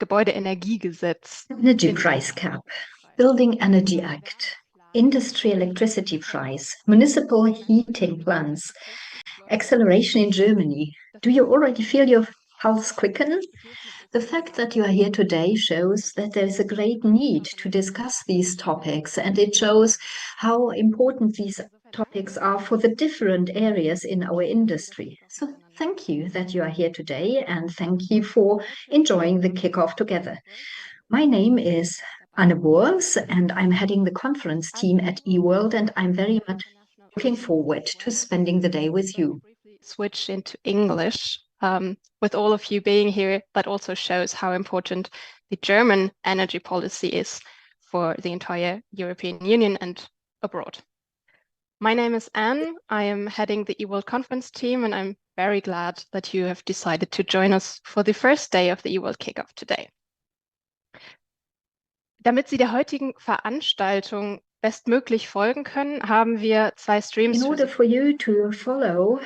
Gebäudeenergiegesetz, Energy price cap, Building Energy Act, industry electricity price, municipal heating plans, acceleration in Germany. Do you already feel your pulse quicken? The fact that you are here today shows that there is a great need to discuss these topics, and it shows how important these topics are for the different areas in our industry. So thank you that you are here today, and thank you for enjoying the kickoff together. My name is Anne Boers, and I'm heading the conference team at eWorld, and I'm very much looking forward to spending the day with you. Switch into English. With all of you being here, that also shows how important the German energy policy is for the entire European Union and abroad. My name is Anne. I am heading the eWorld conference team, and I'm very glad that you have decided to join us for the first day of the eWorld kickoff today. Damit Sie der heutigen Veranstaltung bestmöglich folgen können, haben wir zwei Streams. In order for you to follow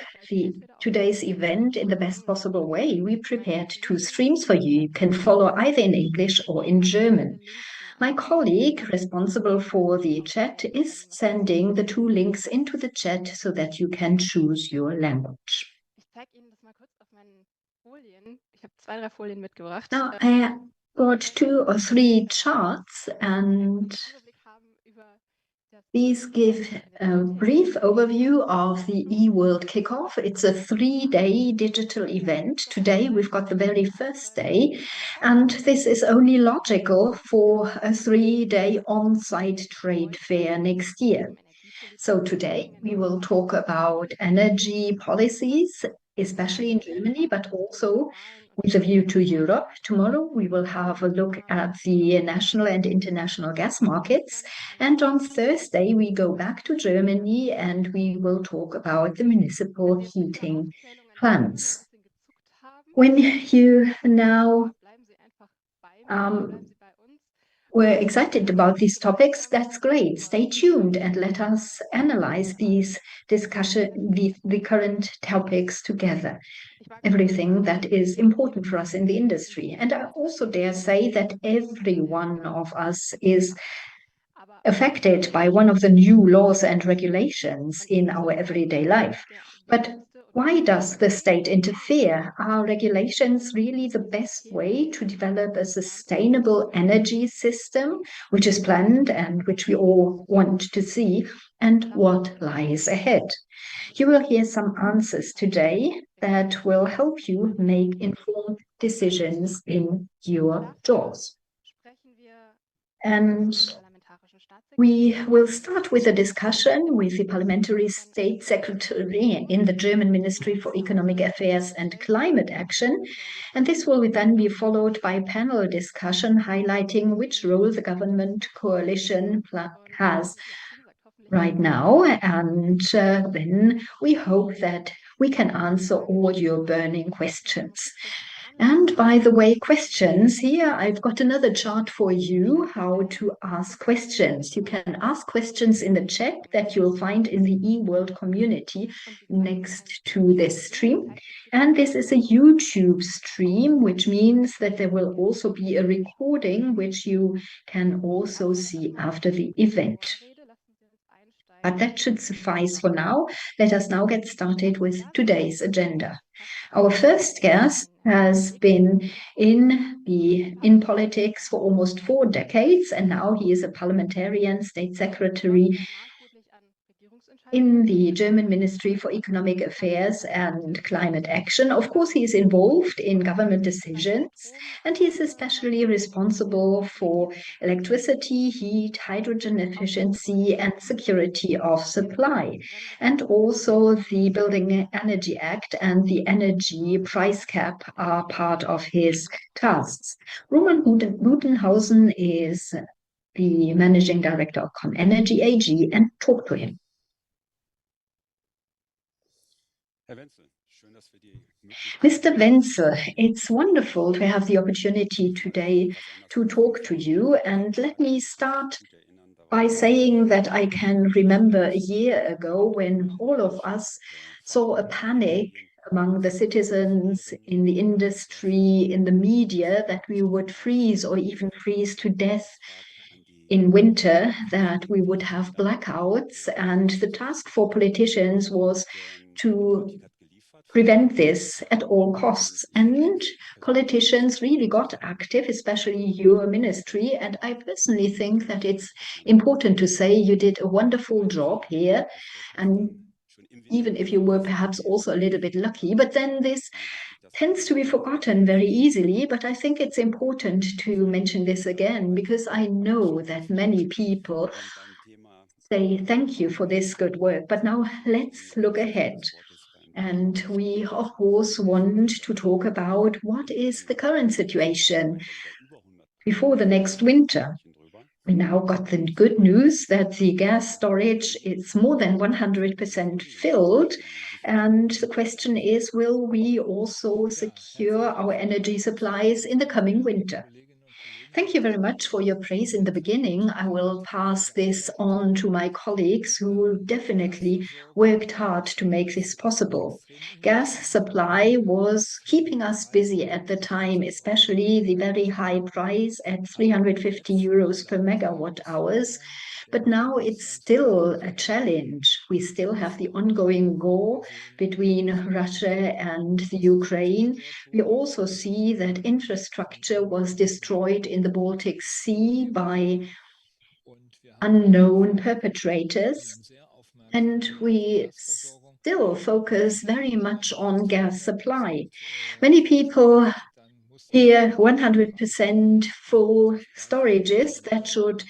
today's event in the best possible way, we prepared two streams for you. You can follow either in English or in German. My colleague responsible for the chat is sending the two links into the chat so that you can choose your language. Ich zeige Ihnen das mal kurz auf meinen Folien. Ich habe 2, 3 Folien mitgebracht. Now, I got 2 or 3 charts, and these give a brief overview of the eWorld kickoff. It's a 3-day digital event. Today we've got the very first day, and this is only logical for a 3-day on-site trade fair next year. So today we will talk about energy policies, especially in Germany, but also with a view to Europe. Tomorrow we will have a look at the national and international gas markets. And on Thursday we go back to Germany and we will talk about the municipal heating plans. When you now we're excited about these topics, that's great. Stay tuned and let us analyze these the current topics together. Everything that is important for us in the industry. And I also dare say that every one of us is affected by one of the new laws and regulations in our everyday life. But why does the state interfere? Are regulations really the best way to develop a sustainable energy system, which is planned and which we all want to see? And what lies ahead? You will hear some answers today that will help you make informed decisions in your jobs. And we will start with a discussion with the Parliamentary State Secretary in the German Ministry for Economic Affairs and Climate Action. And this will then be followed by a panel discussion highlighting which role the government coalition has right now. And then we hope that we can answer all your burning questions. And by the way, questions, here I've got another chart for you, how to ask questions. You can ask questions in the chat that you'll find in the eWorld community next to this stream. And this is a YouTube stream, which means that there will also be a recording, which you can also see after the event. But that should suffice for now. Let us now get started with today's agenda. Our first guest has been in politics for almost 4 decades, and now he is a parliamentarian, state secretary in the German Ministry for Economic Affairs and Climate Action. Of course, he is involved in government decisions, and he is especially responsible for electricity, heat, hydrogen efficiency, and security of supply. And also the Building Energy Act and the energy price cap are part of his tasks. Roman Dudenhausen is the managing director of ComEnergy AG, and talk to him. Mr. Wenzel, it's wonderful to have the opportunity today to talk to you. And let me start by saying that I can remember a year ago when all of us saw a panic among the citizens, in the industry, in the media, that we would freeze or even freeze to death in winter, that we would have blackouts. And the task for politicians was to prevent this at all costs. And politicians really got active, especially your ministry. And I personally think that it's important to say you did a wonderful job here. And even if you were perhaps also a little bit lucky, but then this tends to be forgotten very easily. But I think it's important to mention this again, because I know that many people say thank you for this good work. But now let's look ahead. And we, of course, want to talk about what is the current situation before the next winter. We now got the good news that the gas storage is more than 100% filled. And the question is, will we also secure our energy supplies in the coming winter? Thank you very much for your praise in the beginning. I will pass this on to my colleagues who definitely worked hard to make this possible. Gas supply was keeping us busy at the time, especially the very high price at 350 euros per megawatt hours. But now it's still a challenge. We still have the ongoing war between Russia and the Ukraine. We also see that infrastructure was destroyed in the Baltic Sea by unknown perpetrators. And we still focus very much on gas supply. Many people hear 100% full storages that should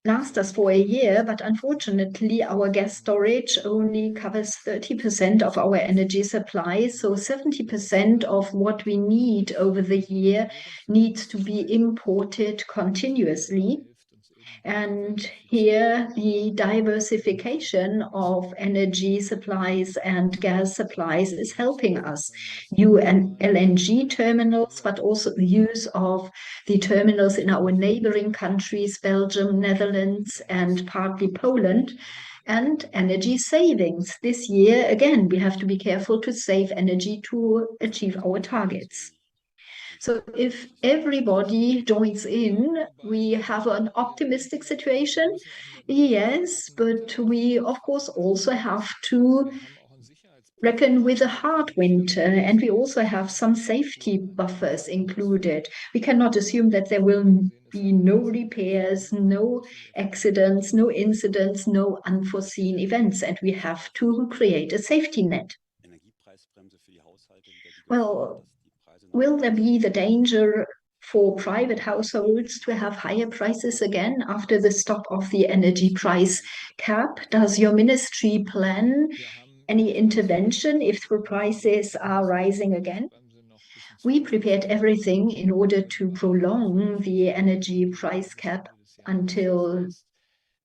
last us for a year, but unfortunately our gas storage only covers 30% of our energy supply, so 70% of what we need over the year needs to be imported continuously. And here the diversification of energy supplies and gas supplies is helping us. New LNG terminals, but also the use of the terminals in our neighboring countries, Belgium, Netherlands, and partly Poland, and energy savings. This year, again, we have to be careful to save energy to achieve our targets. So if everybody joins in, we have an optimistic situation. Yes, but we, of course, also have to reckon with a hard winter, and we also have some safety buffers included. We cannot assume that there will be no repairs, no accidents, no incidents, no unforeseen events, and we have to create a safety net. Well, will there be the danger for private households to have higher prices again after the stop of the energy price cap? Does your ministry plan any intervention if the prices are rising again? We prepared everything in order to prolong the energy price cap until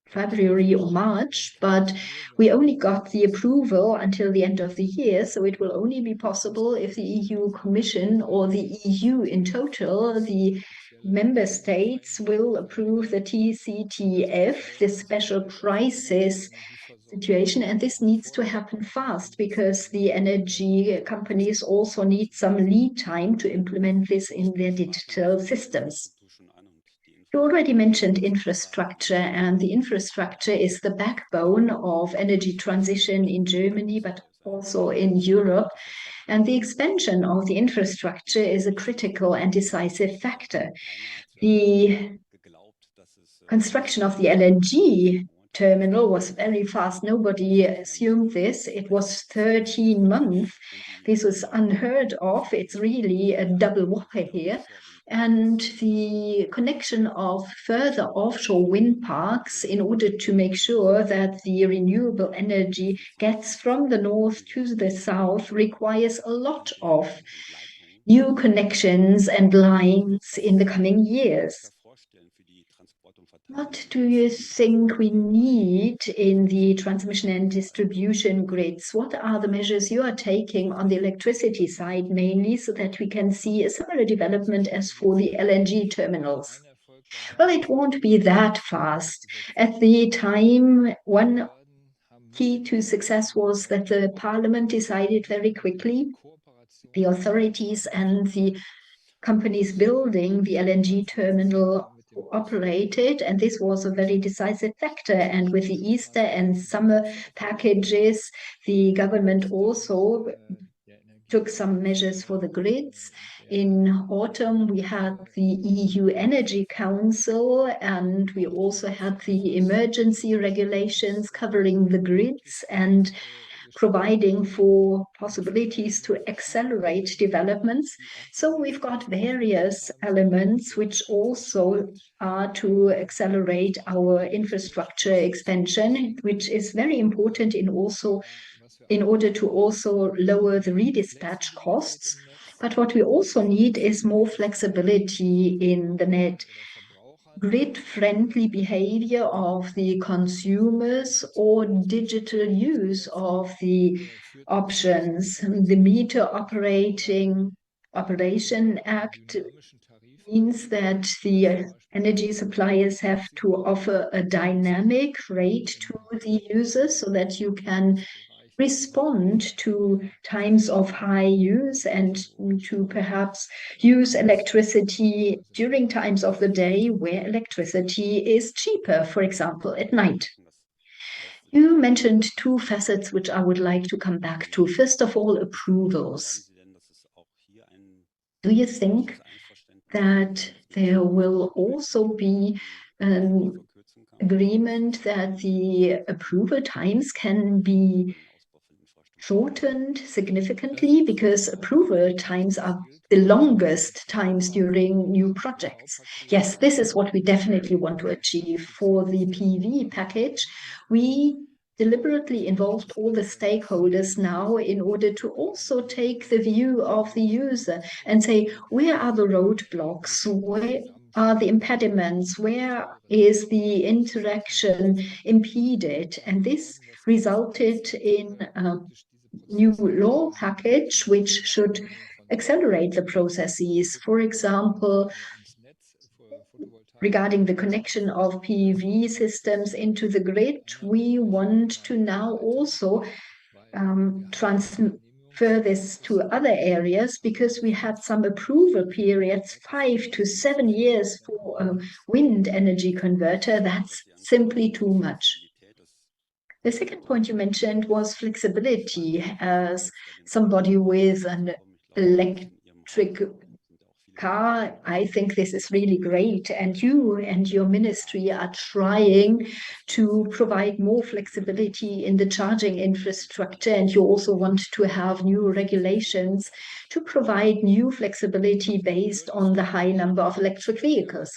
February or March, but we only got the approval until the end of the year, so it will only be possible if the EU Commission or the EU in total, the member states, will approve the TCTF, the special crisis situation, and this needs to happen fast because the energy companies also need some lead time to implement this in their digital systems. You already mentioned infrastructure, and the infrastructure is the backbone of energy transition in Germany, but also in Europe. And the expansion of the infrastructure is a critical and decisive factor. The construction of the LNG terminal was very fast. Nobody assumed this. It was 13 months. This was unheard of. It's really a double whopper here. And the connection of further offshore wind parks in order to make sure that the renewable energy gets from the north to the south requires a lot of new connections and lines in the coming years. What do you think we need in the transmission and distribution grids? What are the measures you are taking on the electricity side mainly so that we can see a similar development as for the LNG terminals? Well, it won't be that fast. At the time, one key to success was that the Parliament decided very quickly, the authorities and the companies building the LNG terminal operated, and this was a very decisive factor. And with the Easter and summer packages, the government also took some measures for the grids. In autumn, we had the EU Energy Council, and we also had the emergency regulations covering the grids and providing for possibilities to accelerate developments. So we've got various elements which also are to accelerate our infrastructure expansion, which is very important in order to also lower the redispatch costs. But what we also need is more flexibility in the net, grid-friendly behavior of the consumers, or digital use of the options. The Meter Operation Act means that the energy suppliers have to offer a dynamic rate to the users so that you can respond to times of high use and to perhaps use electricity during times of the day where electricity is cheaper, for example, at night. You mentioned two facets which I would like to come back to. First of all, approvals. Do you think that there will also be an agreement that the approval times can be shortened significantly, because approval times are the longest times during new projects? Yes, this is what we definitely want to achieve. For the PV package, we deliberately involved all the stakeholders now in order to also take the view of the user and say, where are the roadblocks? Where are the impediments? Where is the interaction impeded? And this resulted in new law package which should accelerate the processes. For example, regarding the connection of PV systems into the grid, we want to now also transfer this to other areas, because we had some approval periods, 5 to 7 years for a wind energy converter. That's simply too much. The second point you mentioned was flexibility. As somebody with an electric car, I think this is really great. And you and your ministry are trying to provide more flexibility in the charging infrastructure. And you also want to have new regulations to provide new flexibility based on the high number of electric vehicles.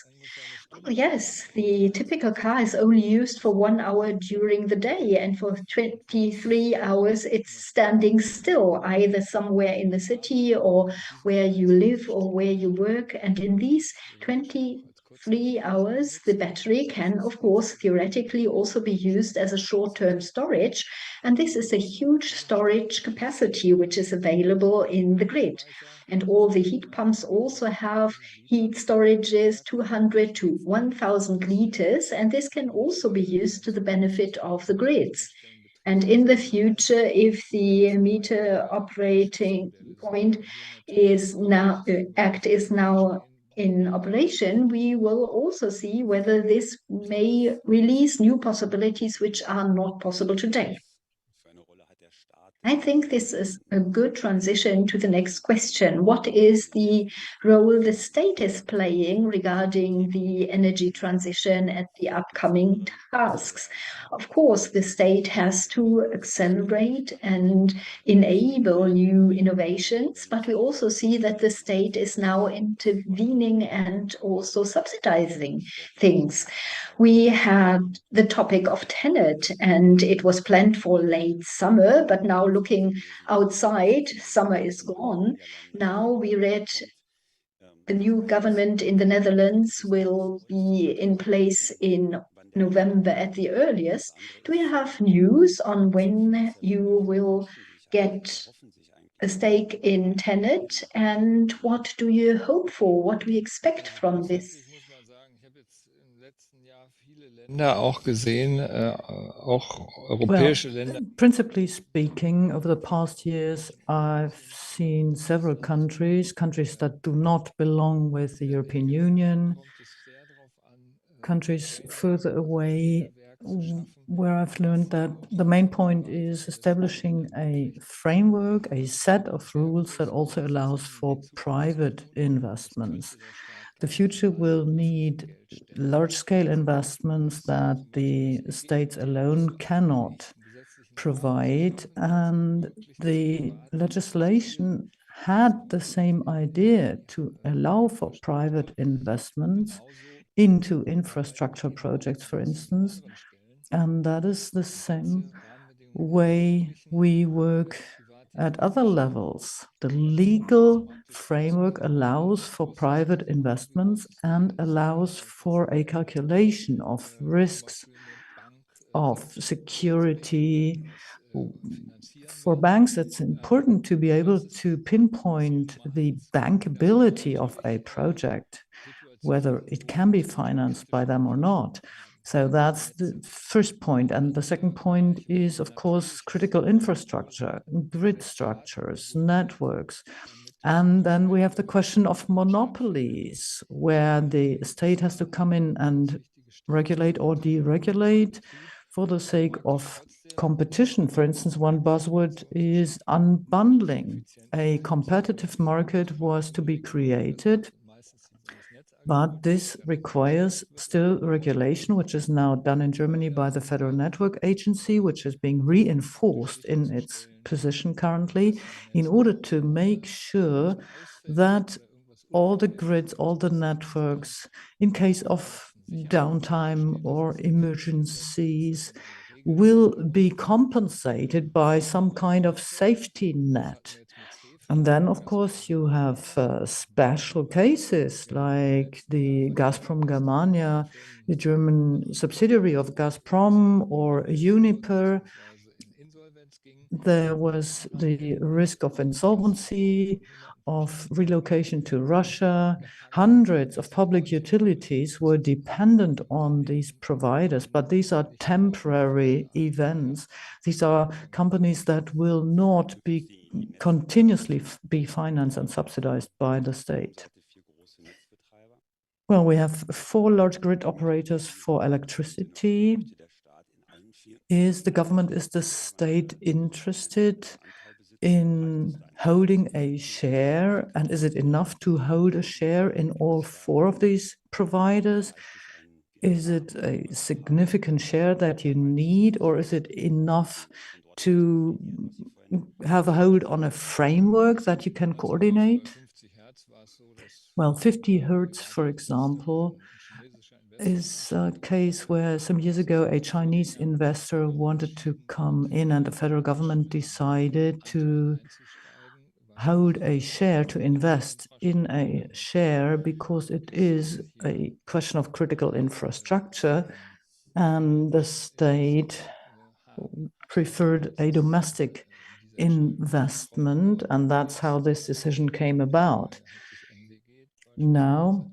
Yes, the typical car is only used for 1 hour during the day, and for 23 hours it's standing still, either somewhere in the city or where you live or where you work. And in these 23 hours, the battery can, of course, theoretically also be used as a short-term storage. And this is a huge storage capacity which is available in the grid. And all the heat pumps also have heat storages, 200 to 1,000 liters, and this can also be used to the benefit of the grids. And in the future, if the meter operating point act is now in operation, we will also see whether this may release new possibilities which are not possible today. I think this is a good transition to the next question. What is the role the state is playing regarding the energy transition and the upcoming tasks? Of course, the state has to accelerate and enable new innovations, but we also see that the state is now intervening and also subsidizing things. We had the topic of TenneT, and it was planned for late summer, but now looking outside, summer is gone. Now we read the new government in the Netherlands will be in place in November at the earliest. Do you have news on when you will get a stake in TenneT, and what do you hope for? What do we expect from this? Well, principally speaking, over the past years, I've seen several countries that do not belong with the European Union, countries further away, where I've learned that the main point is establishing a framework, a set of rules that also allows for private investments. The future will need large-scale investments that the states alone cannot provide, and the legislation had the same idea to allow for private investments into infrastructure projects, for instance, and that is the same way we work at other levels. The legal framework allows for private investments and allows for a calculation of risks, of security. For banks, it's important to be able to pinpoint the bankability of a project, whether it can be financed by them or not. So that's the first point. And the second point is, of course, critical infrastructure, grid structures, networks. And then we have the question of monopolies, where the state has to come in and regulate or deregulate for the sake of competition. For instance, one buzzword is unbundling. A competitive market was to be created, but this requires still regulation, which is now done in Germany by the Federal Network Agency, which is being reinforced in its position currently, in order to make sure that all the grids, all the networks, in case of downtime or emergencies, will be compensated by some kind of safety net. And then, of course, you have special cases like the Gazprom Germania, the German subsidiary of Gazprom, or Uniper. There was the risk of insolvency, of relocation to Russia. Hundreds of public utilities were dependent on these providers, but these are temporary events. These are companies that will not be continuously be financed and subsidized by the state. Well, we have 4 large grid operators for electricity. Is the state interested in holding a share? And is it enough to hold a share in all 4 of these providers? Is it a significant share that you need, or is it enough to have a hold on a framework that you can coordinate? Well, 50 hertz, for example, is a case where some years ago a Chinese investor wanted to come in, and the federal government decided to hold a share, to invest in a share, because it is a question of critical infrastructure, and the state preferred a domestic investment, and that's how this decision came about. Now,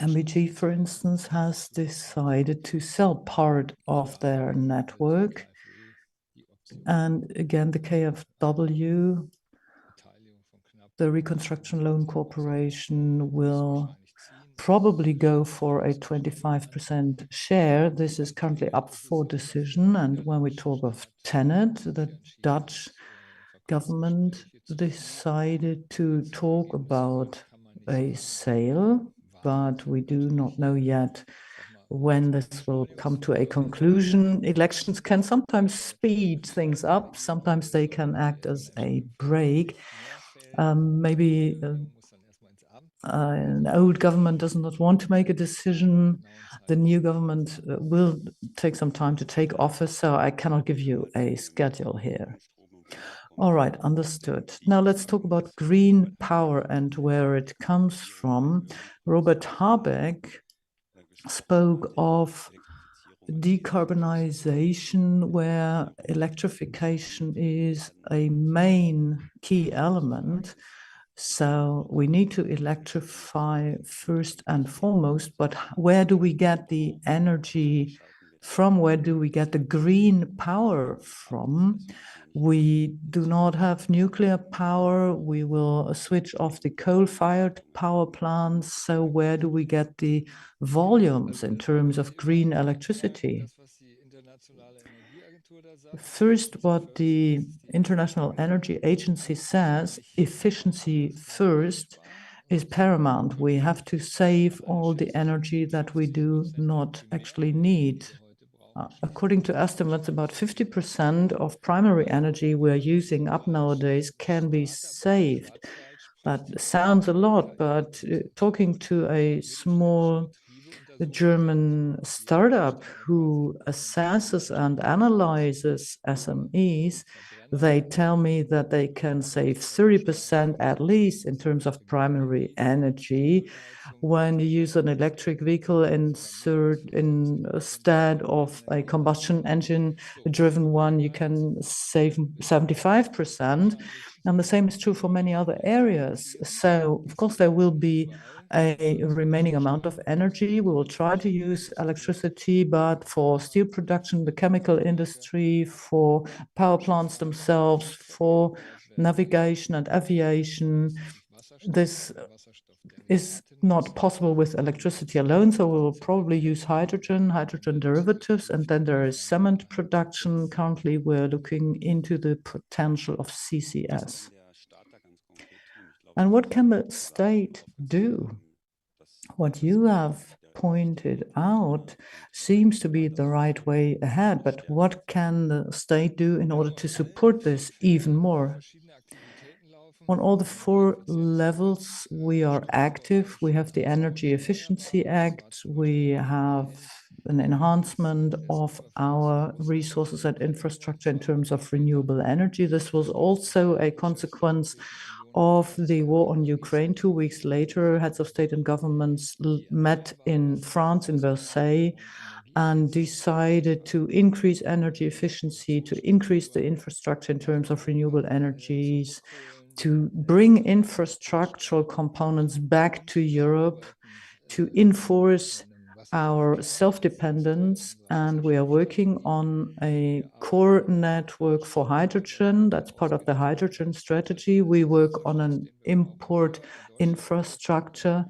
MBG, for instance, has decided to sell part of their network. And again, the KfW, the Reconstruction Loan Corporation, will probably go for a 25% share. This is currently up for decision. And when we talk of TenneT, the Dutch government decided to talk about a sale, but we do not know yet when this will come to a conclusion. Elections can sometimes speed things up, sometimes they can act as a brake. Maybe an old government does not want to make a decision. The new government will take some time to take office, so I cannot give you a schedule here. All right, understood. Now let's talk about green power and where it comes from. Robert Habeck spoke of decarbonization, where electrification is a main key element. So we need to electrify first and foremost, but where do we get the energy from? Where do we get the green power from? We do not have nuclear power. We will switch off the coal-fired power plants. So where do we get the volumes in terms of green electricity? First, what the International Energy Agency says, efficiency first, is paramount. We have to save all the energy that we do not actually need. According to estimates, about 50% of primary energy we're using up nowadays can be saved. That sounds a lot, but talking to a small German startup who assesses and analyzes SMEs, they tell me that they can save 30% at least in terms of primary energy when you use an electric vehicle instead of a combustion engine driven one, you can save 75%. And the same is true for many other areas. So, of course, there will be a remaining amount of energy. We will try to use electricity, but for steel production, the chemical industry, for power plants themselves, for navigation and aviation, this is not possible with electricity alone. So we will probably use hydrogen derivatives, and then there is cement production. Currently, we're looking into the potential of CCS. And what can the state do? What you have pointed out seems to be the right way ahead, but what can the state do in order to support this even more? On all the 4 levels, we are active. We have the Energy Efficiency Act. We have an enhancement of our resources and infrastructure in terms of renewable energy. This was also a consequence of the war on Ukraine. 2 weeks later, heads of state and governments met in France, in Versailles, and decided to increase energy efficiency, to increase the infrastructure in terms of renewable energies, to bring infrastructural components back to Europe, to enforce our self-dependence. And we are working on a core network for hydrogen. That's part of the hydrogen strategy. We work on an import infrastructure.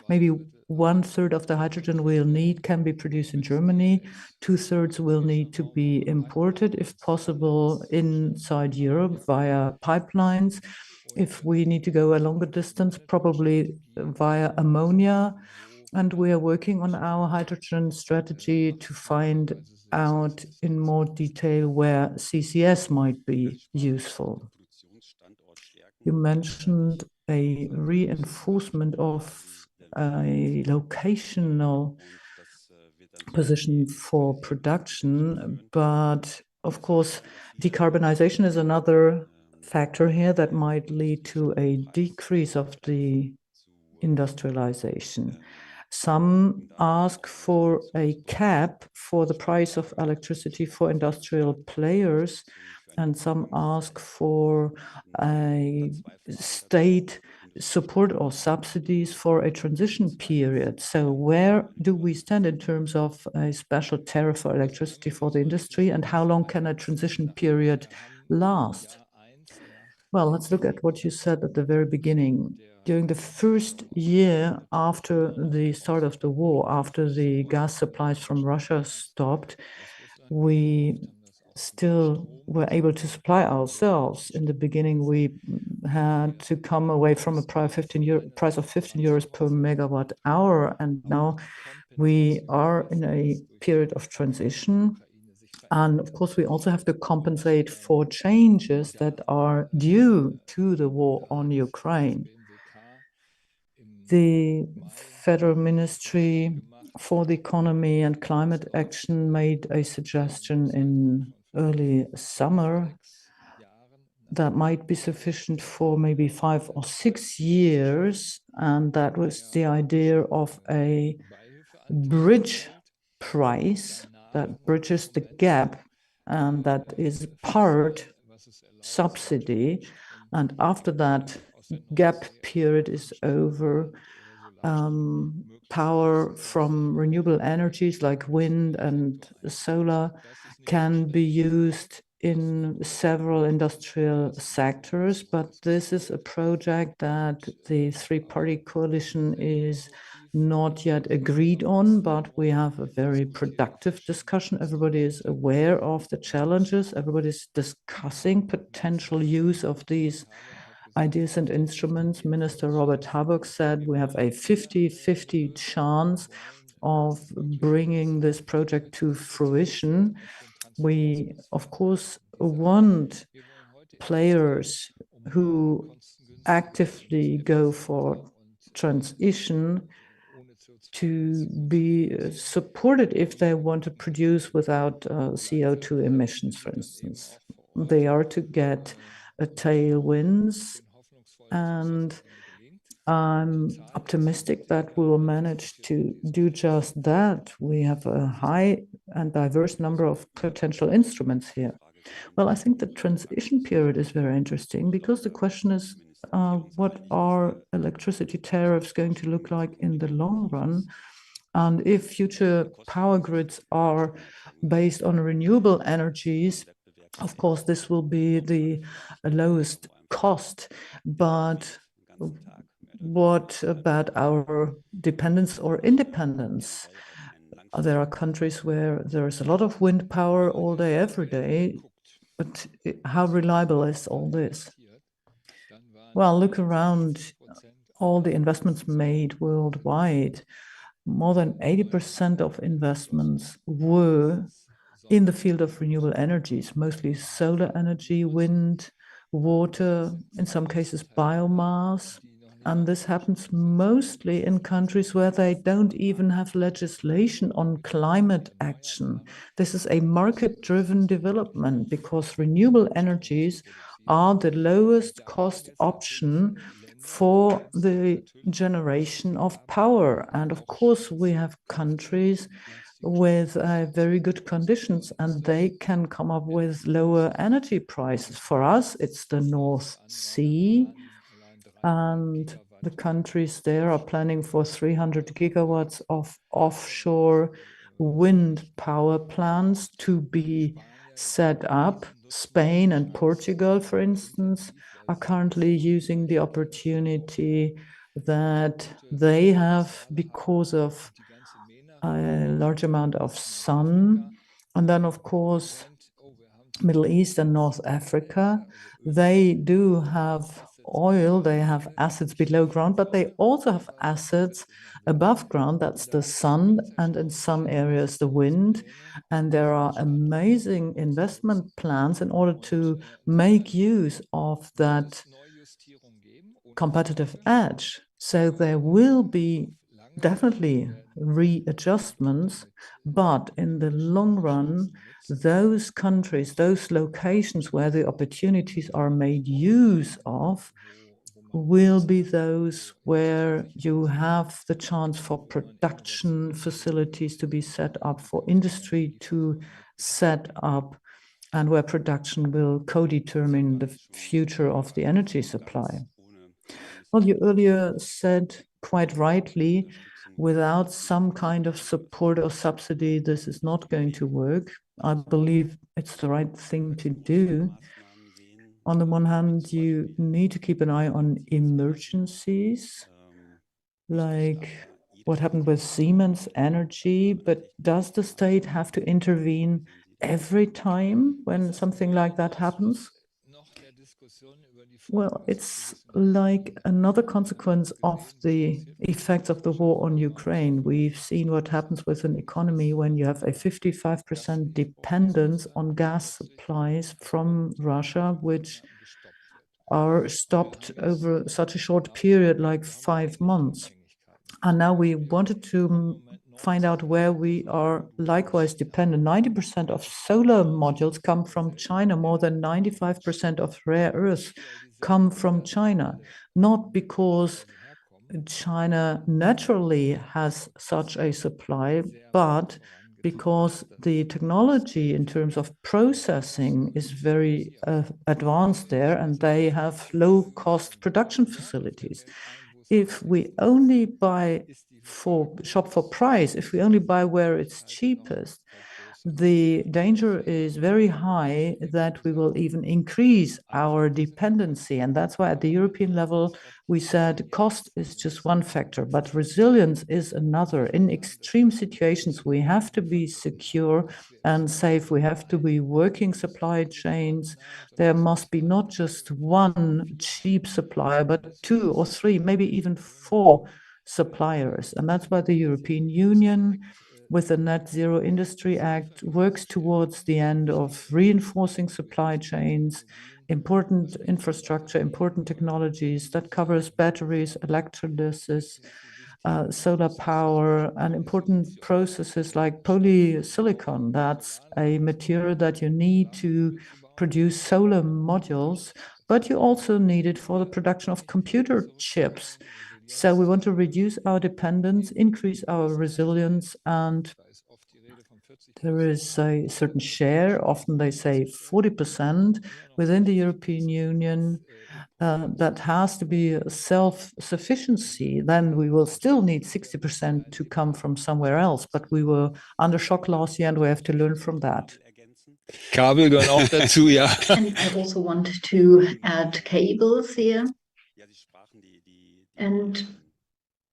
Maybe 1/3 of the hydrogen we'll need can be produced in Germany. 2/3 will need to be imported, if possible, inside Europe via pipelines. If we need to go a longer distance, probably via ammonia. And we are working on our hydrogen strategy to find out in more detail where CCS might be useful. You mentioned a reinforcement of a locational position for production, but of course, decarbonization is another factor here that might lead to a decrease of the industrialization. Some ask for a cap for the price of electricity for industrial players, and some ask for a state support or subsidies for a transition period. So where do we stand in terms of a special tariff for electricity for the industry, and how long can a transition period last? Well, let's look at what you said at the very beginning. During the first year after the start of the war, after the gas supplies from Russia stopped, we still were able to supply ourselves. In the beginning, we had to come away from a price of 15 euros per megawatt hour, and now we are in a period of transition. And of course, we also have to compensate for changes that are due to the war on Ukraine. The Federal Ministry for the Economy and Climate Action made a suggestion in early summer that might be sufficient for maybe 5 or 6 years. And that was the idea of a bridge price that bridges the gap, and that is part subsidy. And after that gap period is over, power from renewable energies like wind and solar can be used in several industrial sectors, but this is a project that the three-party coalition is not yet agreed on, but we have a very productive discussion. Everybody is aware of the challenges. Everybody is discussing potential use of these ideas and instruments. Minister Robert Habeck said we have a 50-50 chance of bringing this project to fruition. We, of course, want players who actively go for transition to be supported if they want to produce without CO2 emissions, for instance. They are to get a tailwinds, and I'm optimistic that we will manage to do just that. We have a high and diverse number of potential instruments here. Well, I think the transition period is very interesting because the question is, what are electricity tariffs going to look like in the long run? And if future power grids are based on renewable energies, of course, this will be the lowest cost. But what about our dependence or independence? There are countries where there is a lot of wind power all day, every day. But how reliable is all this? Well, look around all the investments made worldwide. More than 80% of investments were in the field of renewable energies, mostly solar energy, wind, water, in some cases biomass. And this happens mostly in countries where they don't even have legislation on climate action. This is a market-driven development because renewable energies are the lowest cost option for the generation of power. And of course, we have countries with very good conditions, and they can come up with lower energy prices. For us, it's the North Sea, and the countries there are planning for 300 gigawatts of offshore wind power plants to be set up. Spain and Portugal, for instance, are currently using the opportunity that they have because of a large amount of sun. And then, of course, Middle East and North Africa, they do have oil, they have assets below ground, but they also have assets above ground. That's the sun, and in some areas, the wind. And there are amazing investment plans in order to make use of that competitive edge. So there will be definitely readjustments, but in the long run, those countries, those locations where the opportunities are made use of will be those where you have the chance for production facilities to be set up, for industry to set up, and where production will co-determine the future of the energy supply. Well, you earlier said quite rightly, without some kind of support or subsidy, this is not going to work. I believe it's the right thing to do. On the one hand, you need to keep an eye on emergencies, like what happened with Siemens Energy, but does the state have to intervene every time when something like that happens? Well, it's like another consequence of the effects of the war on Ukraine. We've seen what happens with an economy when you have a 55% dependence on gas supplies from Russia, which are stopped over such a short period, like 5 months. And now we wanted to find out where we are likewise dependent. 90% of solar modules come from China. More than 95% of rare earths come from China, not because China naturally has such a supply, but because the technology in terms of processing is very advanced there, and they have low-cost production facilities. If we only shop for price, if we only buy where it's cheapest, the danger is very high that we will even increase our dependency. And that's why at the European level, we said cost is just one factor, but resilience is another. In extreme situations, we have to be secure and safe. We have to be working supply chains. There must be not just one cheap supplier, but 2 or 3, maybe even 4 suppliers. And that's why the European Union, with the Net Zero Industry Act, works towards the end of reinforcing supply chains, important infrastructure, important technologies that covers batteries, electrolysis, solar power, and important processes like polysilicon. That's a material that you need to produce solar modules, but you also need it for the production of computer chips. So we want to reduce our dependence, increase our resilience, and there is a certain share, often they say 40% within the European Union, that has to be self-sufficiency. Then we will still need 60% to come from somewhere else, but we were under shock last year and we have to learn from that. Kabel gehören auch dazu, ja. And I also want to add cables here. And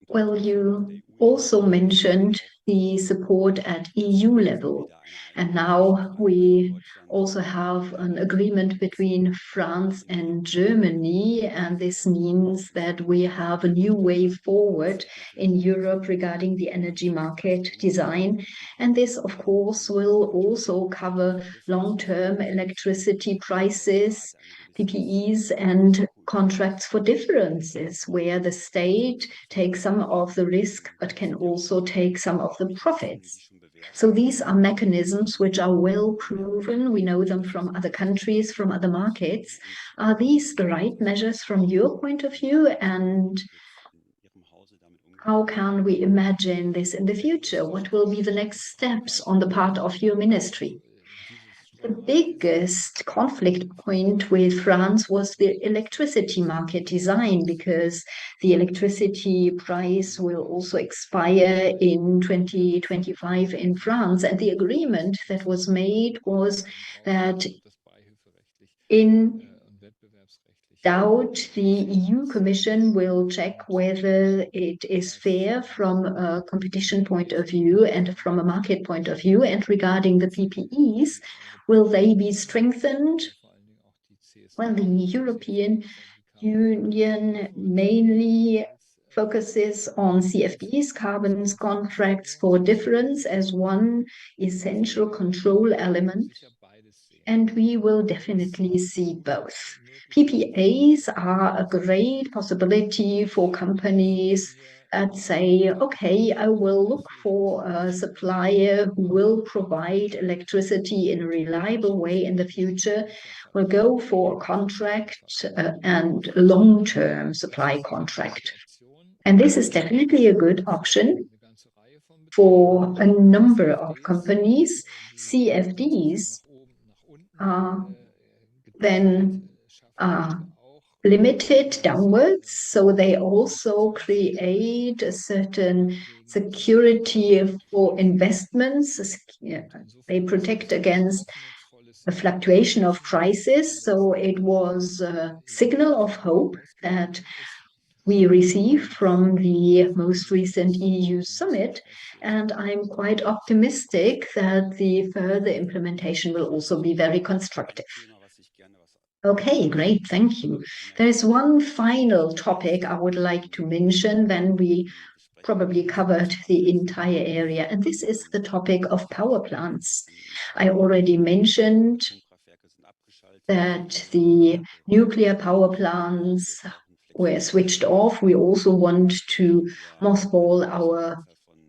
well, you also mentioned the support at EU level. And now we also have an agreement between France and Germany. And this means that we have a new way forward in Europe regarding the energy market design. And this, of course, will also cover long-term electricity prices, PPEs, and contracts for differences, where the state takes some of the risk but can also take some of the profits. So these are mechanisms which are well proven. We know them from other countries, from other markets. Are these the right measures from your point of view? And how can we imagine this in the future? What will be the next steps on the part of your ministry? The biggest conflict point with France was the electricity market design, because the electricity price will also expire in 2025 in France. And the agreement that was made was that in doubt, the EU Commission will check whether it is fair from a competition point of view and from a market point of view. And regarding the PPEs, will they be strengthened? Well, the European Union mainly focuses on CFDs, carbon contracts for difference, as one essential control element. And we will definitely see both. PPAs are a great possibility for companies that say, okay, I will look for a supplier who will provide electricity in a reliable way in the future. We'll go for a contract and long-term supply contract. And this is definitely a good option for a number of companies. CFDs are then limited downwards, so they also create a certain security for investments. They protect against a fluctuation of prices. So it was a signal of hope that we received from the most recent EU summit. And I'm quite optimistic that the further implementation will also be very constructive. Okay, great, thank you. There's one final topic I would like to mention, then we probably covered the entire area, and this is the topic of power plants. I already mentioned that the nuclear power plants were switched off. We also want to mothball our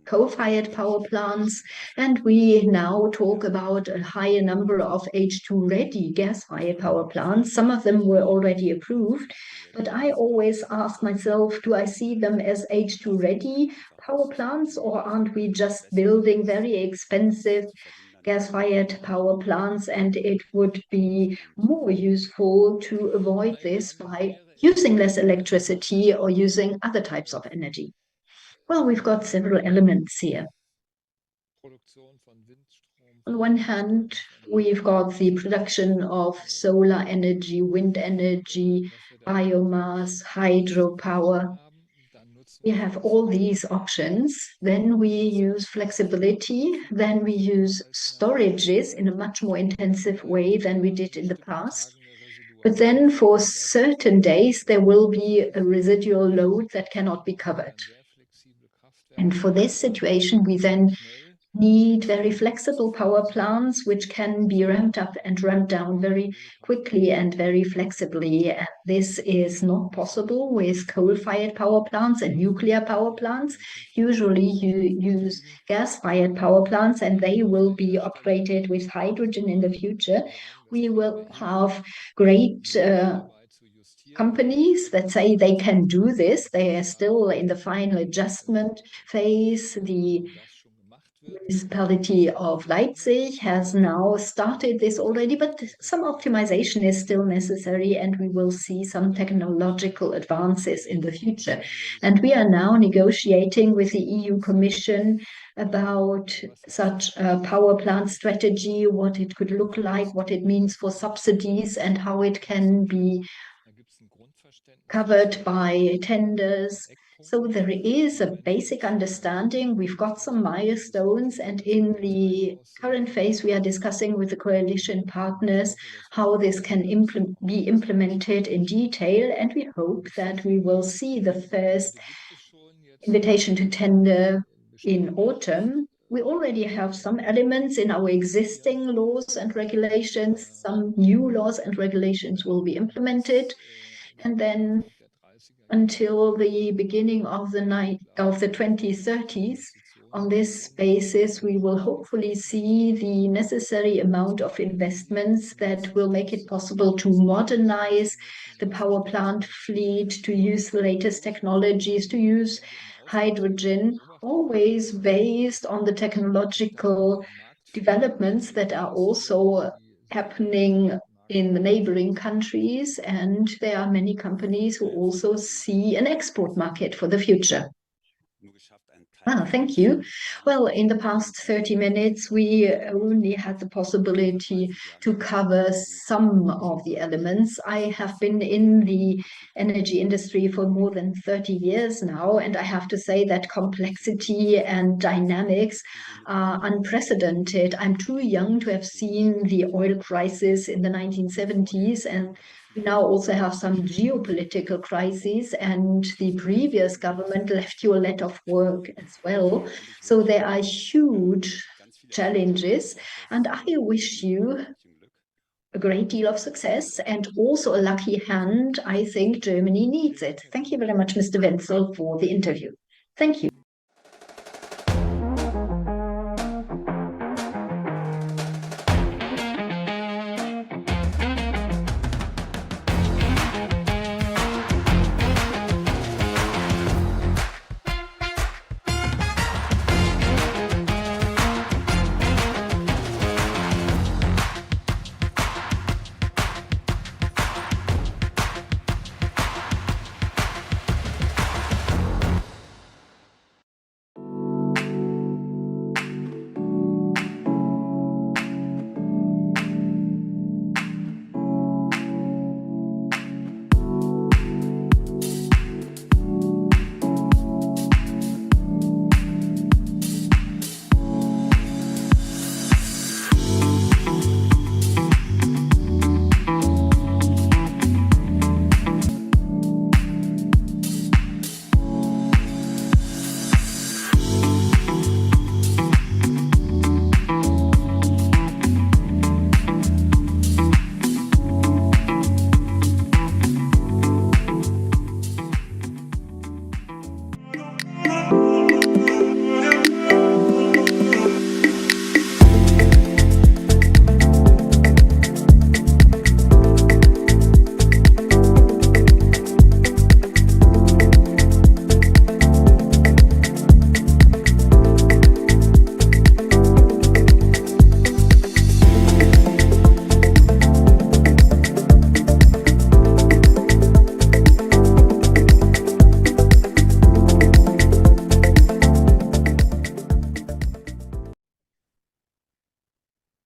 coal-fired power plants, and we now talk about a higher number of H2-ready gas-fired power plants. Some of them were already approved, but I always ask myself, do I see them as H2-ready power plants, or aren't we just building very expensive gas-fired power plants, and it would be more useful to avoid this by using less electricity or using other types of energy? Well, we've got several elements here. On one hand, we've got the production of solar energy, wind energy, biomass, hydropower. We have all these options. Then we use flexibility. Then we use storages in a much more intensive way than we did in the past. But then for certain days, there will be a residual load that cannot be covered. And for this situation, we then need very flexible power plants, which can be ramped up and ramped down very quickly and very flexibly. And this is not possible with coal-fired power plants and nuclear power plants. Usually you use gas-fired power plants, and they will be operated with hydrogen in the future. We will have great companies that say they can do this. They are still in the final adjustment phase. The municipality of Leipzig has now started this already, but some optimization is still necessary, and we will see some technological advances in the future. And we are now negotiating with the EU Commission about such a power plant strategy, what it could look like, what it means for subsidies, and how it can be covered by tenders. So there is a basic understanding. We've got some milestones, and in the current phase, we are discussing with the coalition partners how this can be implemented in detail, and we hope that we will see the first invitation to tender in autumn. We already have some elements in our existing laws and regulations. Some new laws and regulations will be implemented, and then until the beginning of the 2030s. On this basis, we will hopefully see the necessary amount of investments that will make it possible to modernize the power plant fleet, to use the latest technologies, to use hydrogen, always based on the technological developments that are also happening in the neighboring countries, and there are many companies who also see an export market for the future. Thank you. Well, in the past 30 minutes, we only had the possibility to cover some of the elements. I have been in the energy industry for more than 30 years now, and I have to say that complexity and dynamics are unprecedented. I'm too young to have seen the oil crisis in the 1970s, and we now also have some geopolitical crises, and the previous government left you a lot of work as well. So there are huge challenges, and I wish you a great deal of success and also a lucky hand. I think Germany needs it. Thank you very much, Mr. Wenzel, for the interview. Thank you.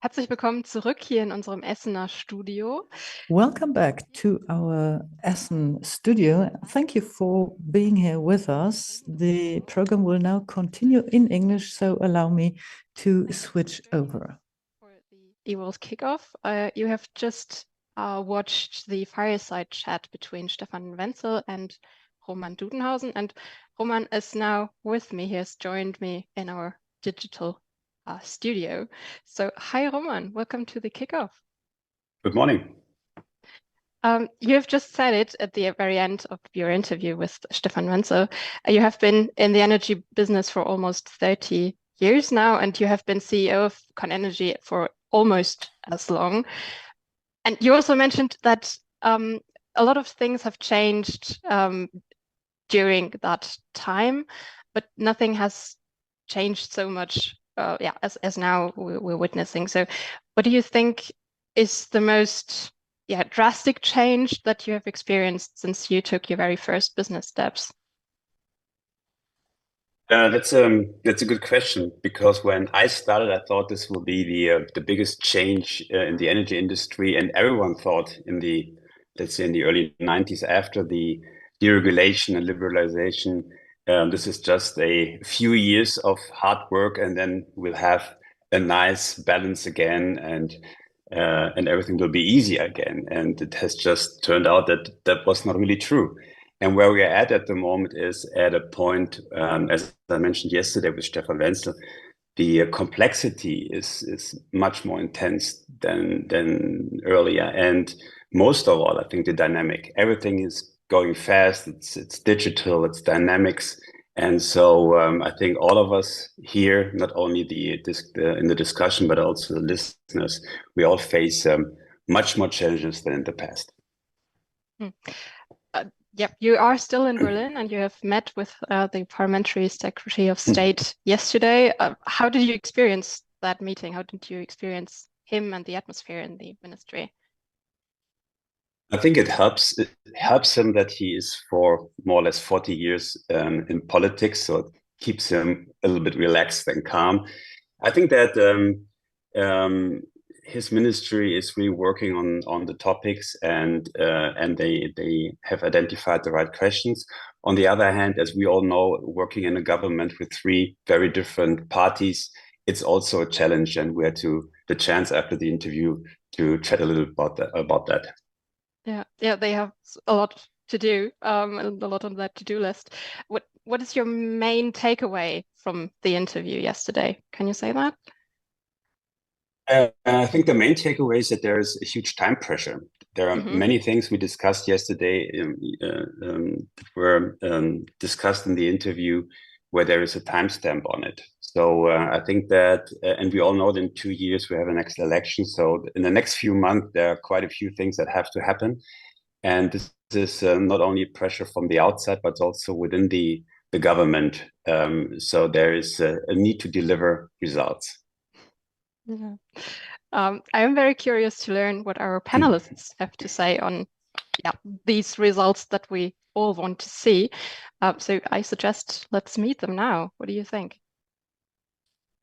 Herzlich willkommen zurück hier in unserem Essener Studio. Welcome back to our Essen studio. Thank you for being here with us. The program will now continue in English, so allow me to switch over. For the eWorld kickoff, you have just watched the fireside chat between Stefan Wenzel and Roman Dudenhausen, and Roman is now with me. He has joined me in our digital studio. So, hi, Roman. Welcome to the kickoff. Good morning. You have just said it at the very end of your interview with Stefan Wenzel. You have been in the energy business for almost 30 years now, and you have been CEO of Con Energy for almost as long. And you also mentioned that a lot of things have changed during that time, but nothing has changed so much as now we're witnessing. So what do you think is the most drastic change that you have experienced since you took your very first business steps? That's a good question, because when I started, I thought this will be the biggest change in the energy industry, and everyone thought in the early 90s, after the deregulation and liberalization, this is just a few years of hard work, and then we'll have a nice balance again, and everything will be easy again. And it has just turned out that that was not really true. And where we are at the moment is at a point, as I mentioned yesterday with Stefan Wenzel, the complexity is much more intense than earlier. And most of all, I think the dynamic, everything is going fast. It's digital, it's dynamics. And so I think all of us here, not only in the discussion, but also the listeners, we all face much more challenges than in the past. Yep, you are still in Berlin, and you have met with the Parliamentary Secretary of State yesterday. How did you experience that meeting? How did you experience him and the atmosphere in the ministry? I think it helps him that he is for more or less 40 years in politics, so it keeps him a little bit relaxed and calm. I think that his ministry is really working on the topics, and they have identified the right questions. On the other hand, as we all know, working in a government with three very different parties, it's also a challenge, and we had the chance after the interview to chat a little about that. Yeah, they have a lot to do, and a lot on that to-do list. What is your main takeaway from the interview yesterday? Can you say that? I think the main takeaway is that there is a huge time pressure. There are many things we discussed yesterday that were discussed in the interview where there is a timestamp on it. So I think that, and we all know that in 2 years we have a next election. So in the next few months, there are quite a few things that have to happen. And this is not only pressure from the outside, but also within the government. So there is a need to deliver results. Yeah. I am very curious to learn what our panelists have to say on these results that we all want to see. So I suggest let's meet them now. What do you think?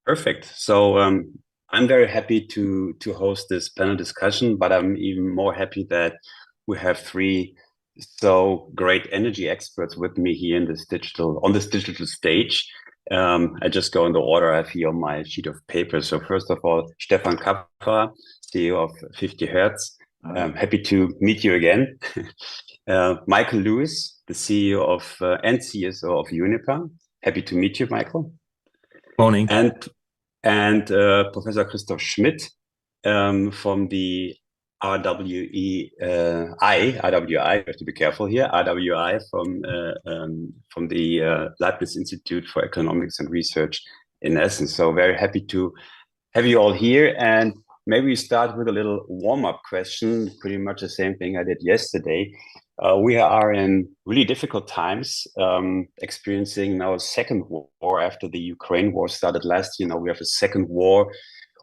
Perfect. So I'm very happy to host this panel discussion, but I'm even more happy that we have three so great energy experts with me here on this digital stage. I just go in the order I have here on my sheet of paper. So first of all, Stefan Kapfer, CEO of 50 Hertz. Happy to meet you again. Michael Lewis, the CEO of and CSO of Uniper. Happy to meet you, Michael. Morning. And Professor Christoph Schmidt from the RWI, I have to be careful here, RWI from the Leibniz Institute for Economics and Research in Essen. So very happy to have you all here. And maybe we start with a little warm-up question, pretty much the same thing I did yesterday. We are in really difficult times, experiencing now a second war after the Ukraine war started last year. Now we have a second war.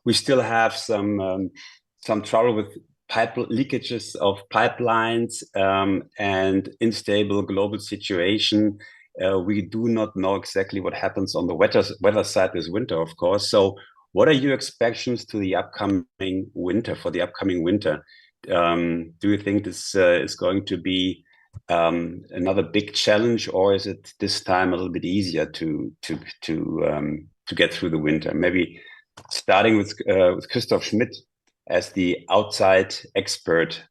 We still have some trouble with leakages of pipelines and unstable global situation. We do not know exactly what happens on the weather side this winter, of course. So What are your expectations to the upcoming winter, for the upcoming winter? Do you think this is going to be another big challenge, or is it this time a little bit easier to get through the winter? Maybe starting with Christoph Schmidt as the outside expert.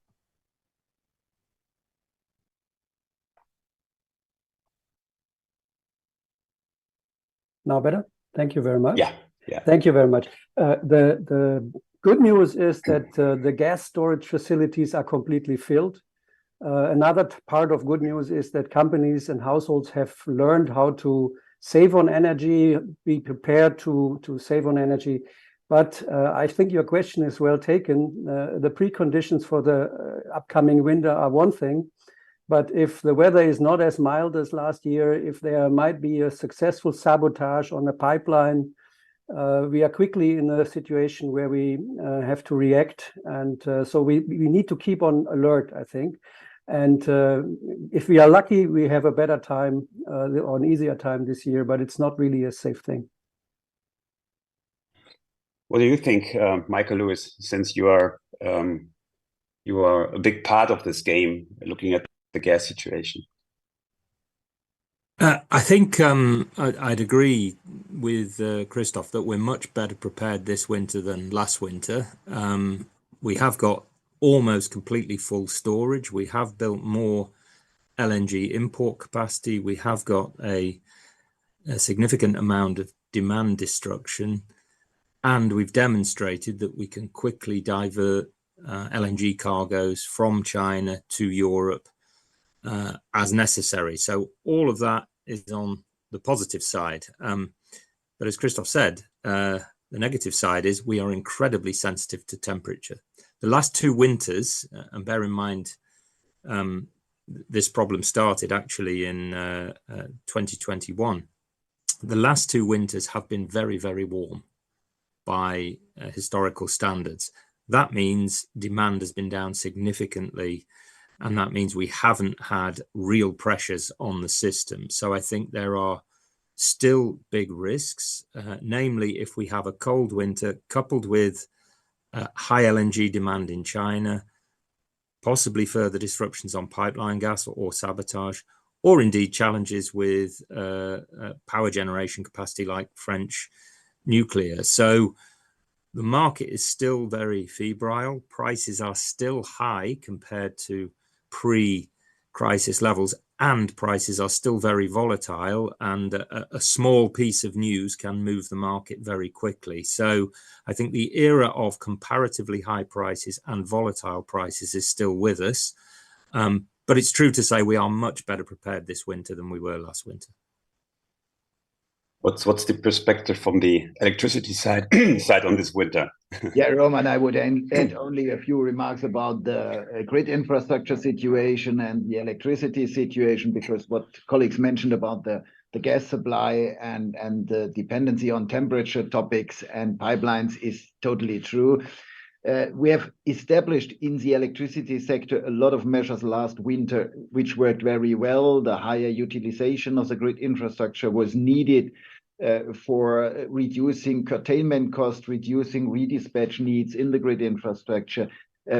Now better? Thank you very much. Yeah. Thank you very much. The good news is that the gas storage facilities are completely filled. Another part of good news is that companies and households have learned how to save on energy, be prepared to save on energy. But I think your question is well taken. The preconditions for the upcoming winter are one thing, but if the weather is not as mild as last year, if there might be a successful sabotage on a pipeline, we are quickly in a situation where we have to react. And so we need to keep on alert, I think. And if we are lucky, we have a better time or an easier time this year, but it's not really a safe thing. What do you think, Michael Lewis, since you are a big part of this game, looking at the gas situation? I think I'd agree with Christoph that we're much better prepared this winter than last winter. We have got almost completely full storage. We have built more LNG import capacity. We have got a significant amount of demand destruction, and we've demonstrated that we can quickly divert LNG cargoes from China to Europe as necessary. So all of that is on the positive side. But as Christoph said, the negative side is we are incredibly sensitive to temperature. The last two winters, and bear in mind, this problem started actually in 2021. The last two winters have been very, very warm by historical standards. That means demand has been down significantly, and that means we haven't had real pressures on the system. So I think there are still big risks, namely if we have a cold winter coupled with high LNG demand in China, possibly further disruptions on pipeline gas or sabotage, or indeed challenges with power generation capacity like French nuclear. So the market is still very febrile. Prices are still high compared to pre-crisis levels, and prices are still very volatile, and a small piece of news can move the market very quickly. So I think the era of comparatively high prices and volatile prices is still with us. But it's true to say we are much better prepared this winter than we were last winter. What's the perspective from the electricity side on this winter? Yeah, Roman, I would add only a few remarks about the grid infrastructure situation and the electricity situation, because what colleagues mentioned about the gas supply and the dependency on temperature topics and pipelines is totally true. We have established in the electricity sector a lot of measures last winter, which worked very well. The higher utilization of the grid infrastructure was needed for reducing curtailment costs, reducing redispatch needs in the grid infrastructure.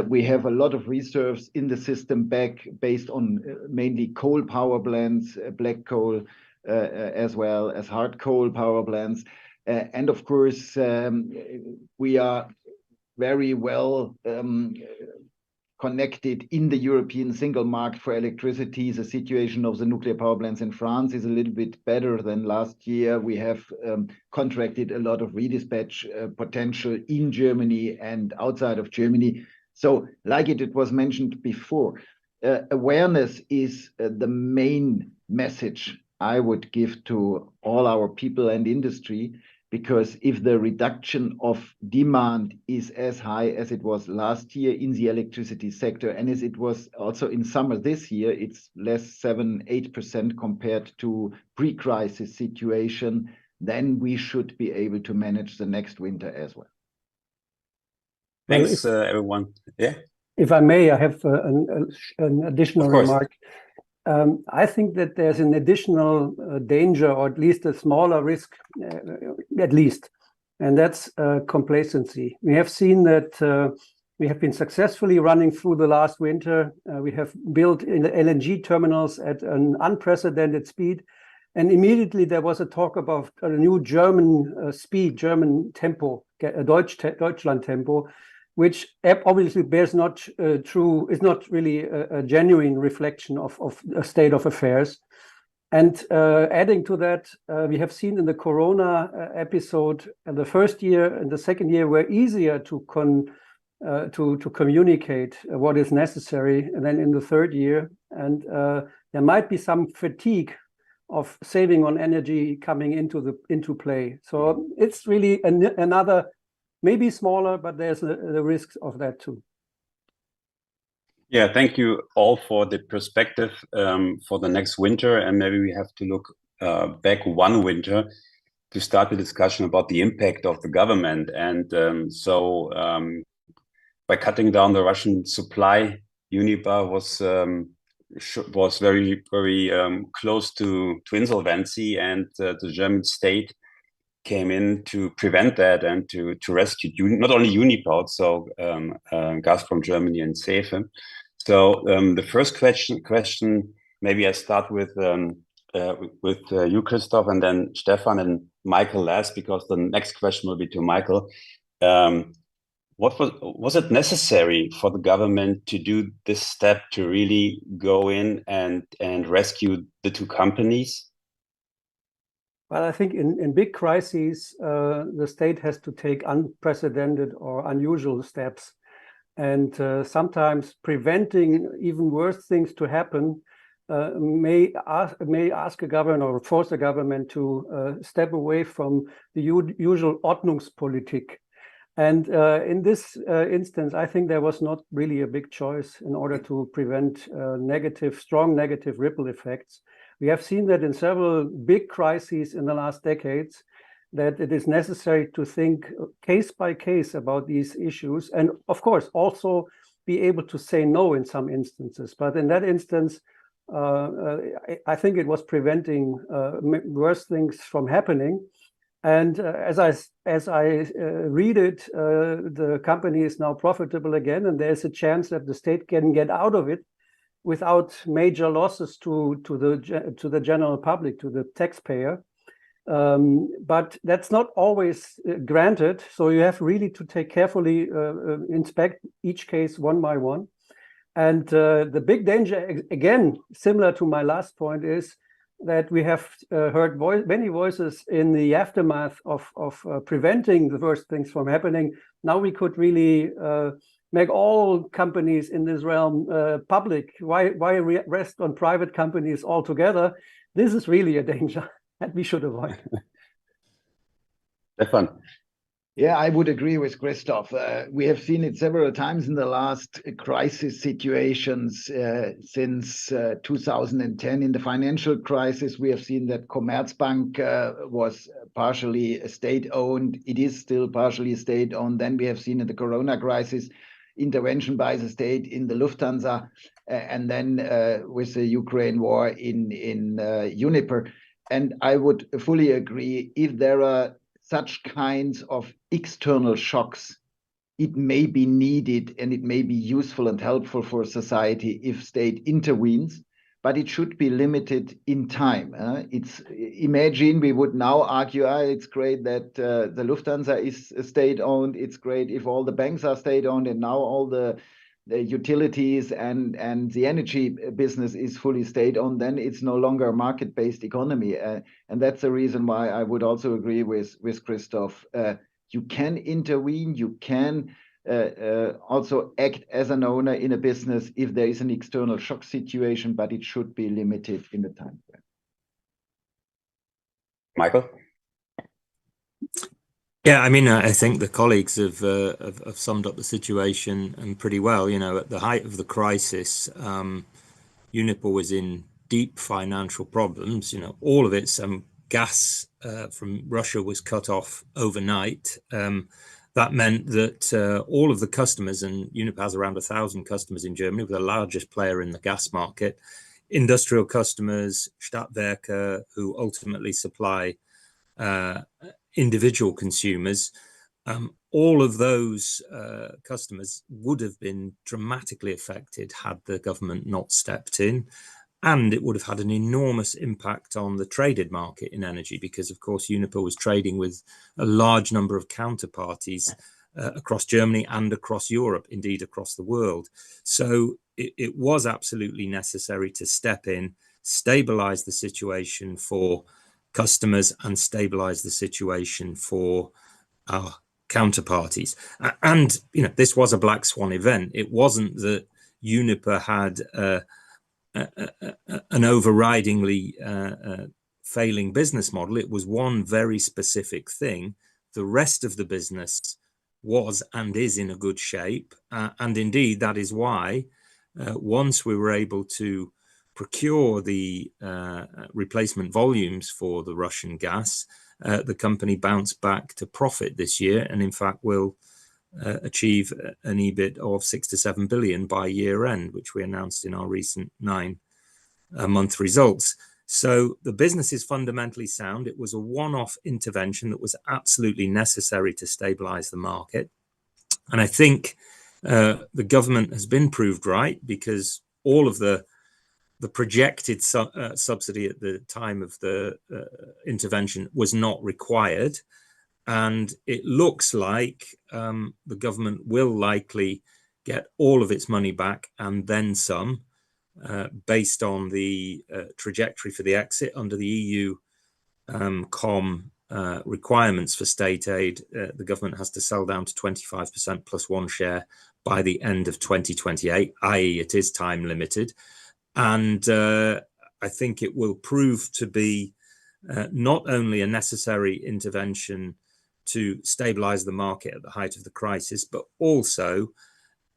We have a lot of reserves in the system back based on mainly coal power plants, black coal, as well as hard coal power plants. And of course, we are very well connected in the European single market for electricity. The situation of the nuclear power plants in France is a little bit better than last year. We have contracted a lot of redispatch potential in Germany and outside of Germany. So like it was mentioned before, awareness is the main message I would give to all our people and industry, because if the reduction of demand is as high as it was last year in the electricity sector, and as it was also in summer this year, it's less 7-8% compared to pre-crisis situation, then we should be able to manage the next winter as well. Thanks, everyone. Yeah. If I may, I have an additional remark. I think that there's an additional danger, or at least a smaller risk, at least, and that's complacency. We have seen that we have been successfully running through the last winter. We have built LNG terminals at an unprecedented speed. And immediately there was a talk about a new German speed, German tempo, Deutschland tempo, which obviously bears not true, is not really a genuine reflection of a state of affairs. And adding to that, we have seen in the Corona episode, the first year and the second year were easier to communicate what is necessary, and then in the third year, and there might be some fatigue of saving on energy coming into play. So it's really another, maybe smaller, but there's the risks of that too. Yeah, thank you all for the perspective for the next winter, and maybe we have to look back one winter to start the discussion about the impact of the government. And by cutting down the Russian supply, Uniper was very, very close to insolvency, and the German state came in to prevent that and to rescue not only Uniper, also Gazprom Germany and SEFE. So the first question, maybe I start with you, Christoph, and then Stefan and Michael last, because the next question will be to Michael. Was it necessary for the government to do this step to really go in and rescue the two companies? Well, I think in big crises, the state has to take unprecedented or unusual steps. And sometimes preventing even worse things to happen may ask a government or force a government to step away from the usual Ordnungspolitik. And in this instance, I think there was not really a big choice in order to prevent strong negative ripple effects. We have seen that in several big crises in the last decades, that it is necessary to think case by case about these issues, and of course also be able to say no in some instances. But in that instance, I think it was preventing worse things from happening. And as I read it, the company is now profitable again, and there's a chance that the state can get out of it without major losses to the general public, to the taxpayer. But that's not always granted. So you have really to take carefully, inspect each case one by one. And the big danger, again, similar to my last point, is that we have heard many voices in the aftermath of preventing the worst things from happening. Now we could really make all companies in this realm public. Why rest on private companies altogether? This is really a danger that we should avoid. Stefan. Yeah, I would agree with Christoph. We have seen it several times in the last crisis situations since 2010. In the financial crisis, we have seen that Commerzbank was partially state-owned. It is still partially state-owned. Then we have seen in the Corona crisis intervention by the state in the Lufthansa, and then with the Ukraine war in Uniper. And I would fully agree, if there are such kinds of external shocks, it may be needed and it may be useful and helpful for society if state intervenes, but it should be limited in time. Imagine we would now argue, it's great that the Lufthansa is state-owned, it's great if all the banks are state-owned and now all the utilities and the energy business is fully state-owned, then it's no longer a market-based economy. And that's the reason why I would also agree with Christoph. You can intervene, you can also act as an owner in a business if there is an external shock situation, but it should be limited in the time frame. Michael? Yeah, I mean, I think the colleagues have summed up the situation and pretty well. You know, at the height of the crisis, Uniper was in deep financial problems. You know, all of its gas from Russia was cut off overnight. That meant that all of the customers, and Uniper has around 1,000 customers in Germany, we're the largest player in the gas market, industrial customers, Stadtwerke, who ultimately supply individual consumers, all of those customers would have been dramatically affected had the government not stepped in. And it would have had an enormous impact on the traded market in energy, because, of course, Uniper was trading with a large number of counterparties across Germany and across Europe, indeed across the world. So it was absolutely necessary to step in, stabilize the situation for customers and stabilize the situation for our counterparties. And, you know, this was a black swan event. It wasn't that Uniper had an overridingly failing business model. It was one very specific thing. The rest of the business was and is in a good shape. And indeed, that is why once we were able to procure the replacement volumes for the Russian gas, the company bounced back to profit this year, and in fact will achieve an EBIT of 6 to 7 billion by year end, which we announced in our recent 9-month results. So the business is fundamentally sound. It was a one-off intervention that was absolutely necessary to stabilize the market. And I think the government has been proved right, because all of the projected subsidy at the time of the intervention was not required. And it looks like the government will likely get all of its money back and then some, based on the trajectory for the exit under the EU requirements for state aid. The government has to sell down to 25% plus one share by the end of 2028, i.e. it is time limited. And I think it will prove to be not only a necessary intervention to stabilize the market at the height of the crisis, but also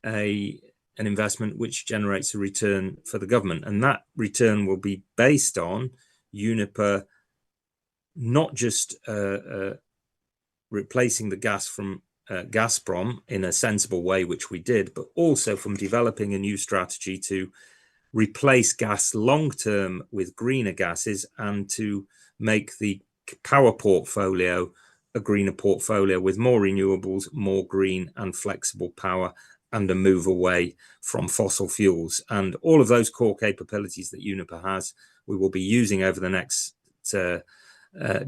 an investment which generates a return for the government. And that return will be based on Uniper not just replacing the gas from Gazprom in a sensible way, which we did, but also from developing a new strategy to replace gas long-term with greener gases and to make the power portfolio a greener portfolio with more renewables, more green and flexible power, and a move away from fossil fuels. And all of those core capabilities that Uniper has, we will be using over the next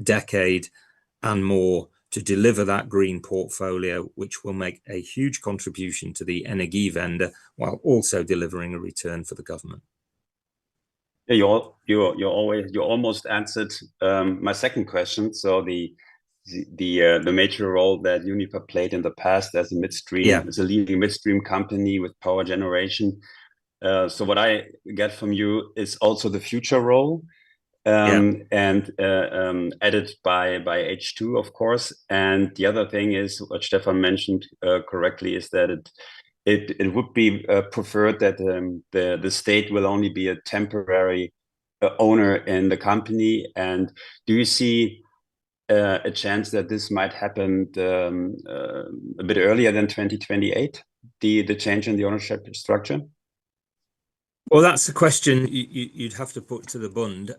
decade and more to deliver that green portfolio, which will make a huge contribution to the Energiewende while also delivering a return for the government. Yeah, you almost answered my second question. So the major role that Uniper played in the past as a midstream, as a leading midstream company with power generation. So what I get from you is also the future role, and added by H2, of course. And the other thing is what Stefan mentioned correctly is that it would be preferred that the state will only be a temporary owner in the company. And do you see a chance that this might happen a bit earlier than 2028, the change in the ownership structure? Well, that's a question you'd have to put to the Bund.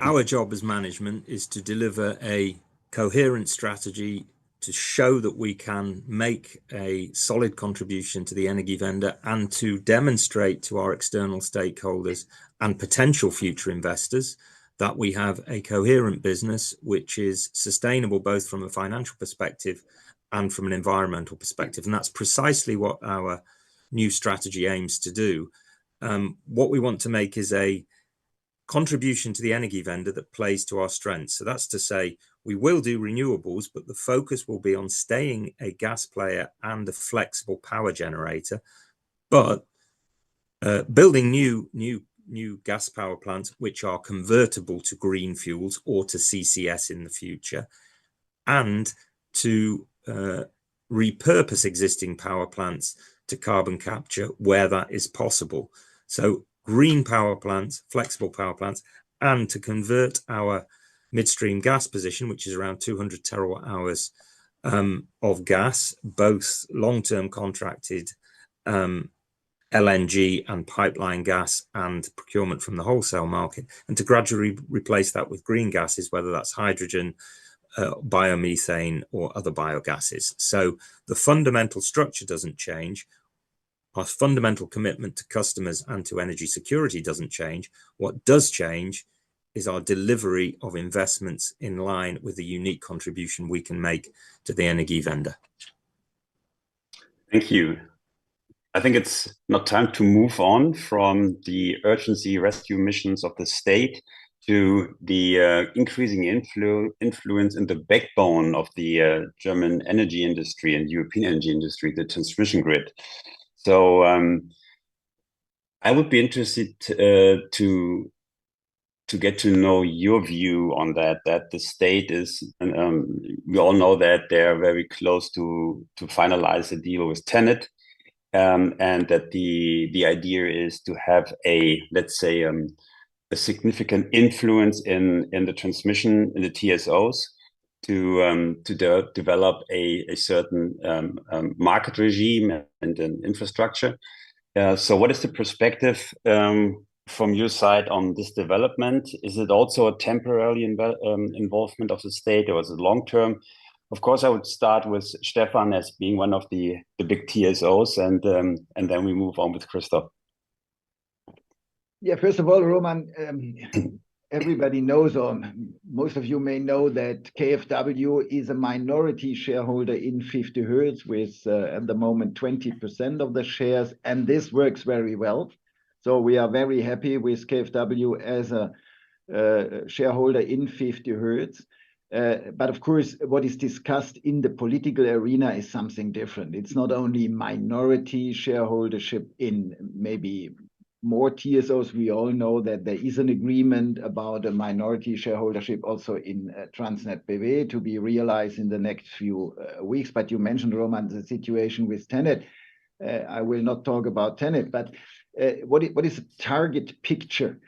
Our job as management is to deliver a coherent strategy to show that we can make a solid contribution to the Energiewende and to demonstrate to our external stakeholders and potential future investors that we have a coherent business which is sustainable both from a financial perspective and from an environmental perspective. And that's precisely what our new strategy aims to do. What we want to make is a contribution to the Energiewende that plays to our strengths. So that's to say, we will do renewables, but the focus will be on staying a gas player and a flexible power generator, but building new gas power plants which are convertible to green fuels or to CCS in the future, and to repurpose existing power plants to carbon capture where that is possible. So green power plants, flexible power plants, and to convert our midstream gas position, which is around 200 terawatt hours of gas, both long-term contracted LNG and pipeline gas and procurement from the wholesale market, and to gradually replace that with green gases, whether that's hydrogen, biomethane or other biogases. So the fundamental structure doesn't change. Our fundamental commitment to customers and to energy security doesn't change. What does change is our delivery of investments in line with the unique contribution we can make to the Energiewende. Thank you. I think it's not time to move on from the urgency rescue missions of the state to the increasing influence in the backbone of the German energy industry and European energy industry, the transmission grid. So I would be interested to get to know your view on that the state is, we all know that they're very close to finalize a deal with TenneT, and that the idea is to have a, let's say, a significant influence in the transmission, in the TSOs, to develop a certain market regime and an infrastructure. So what is the perspective from your side on this development? Is it also a temporary involvement of the state, or is it long-term? Of course, I would start with Stefan as being one of the big TSOs, and then we move on with Christoph. Yeah, first of all, Roman, everybody knows, or most of you may know, that KfW is a minority shareholder in 50Hertz with, at the moment, 20% of the shares, and this works very well. So we are very happy with KfW as a shareholder in 50Hertz. But of course, what is discussed in the political arena is something different. It's not only minority shareholdership in maybe more TSOs. We all know that there is an agreement about a minority shareholdership also in TransnetBW to be realized in the next few weeks. But you mentioned, Roman, the situation with TenneT. I will not talk about TenneT, but what is the target picture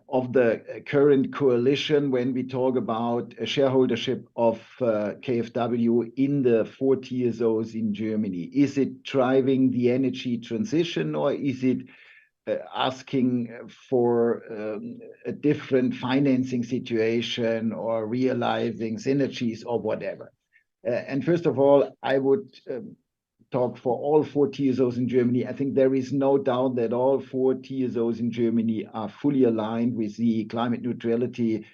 of the current coalition when we talk about a shareholdership of KfW in the 4 TSOs in Germany? Is it driving the energy transition, or is it asking for a different financing situation or realizing synergies or whatever? And first of all, I would talk for all 4 TSOs in Germany. I think there is no doubt that all 4 TSOs in Germany are fully aligned with the climate neutrality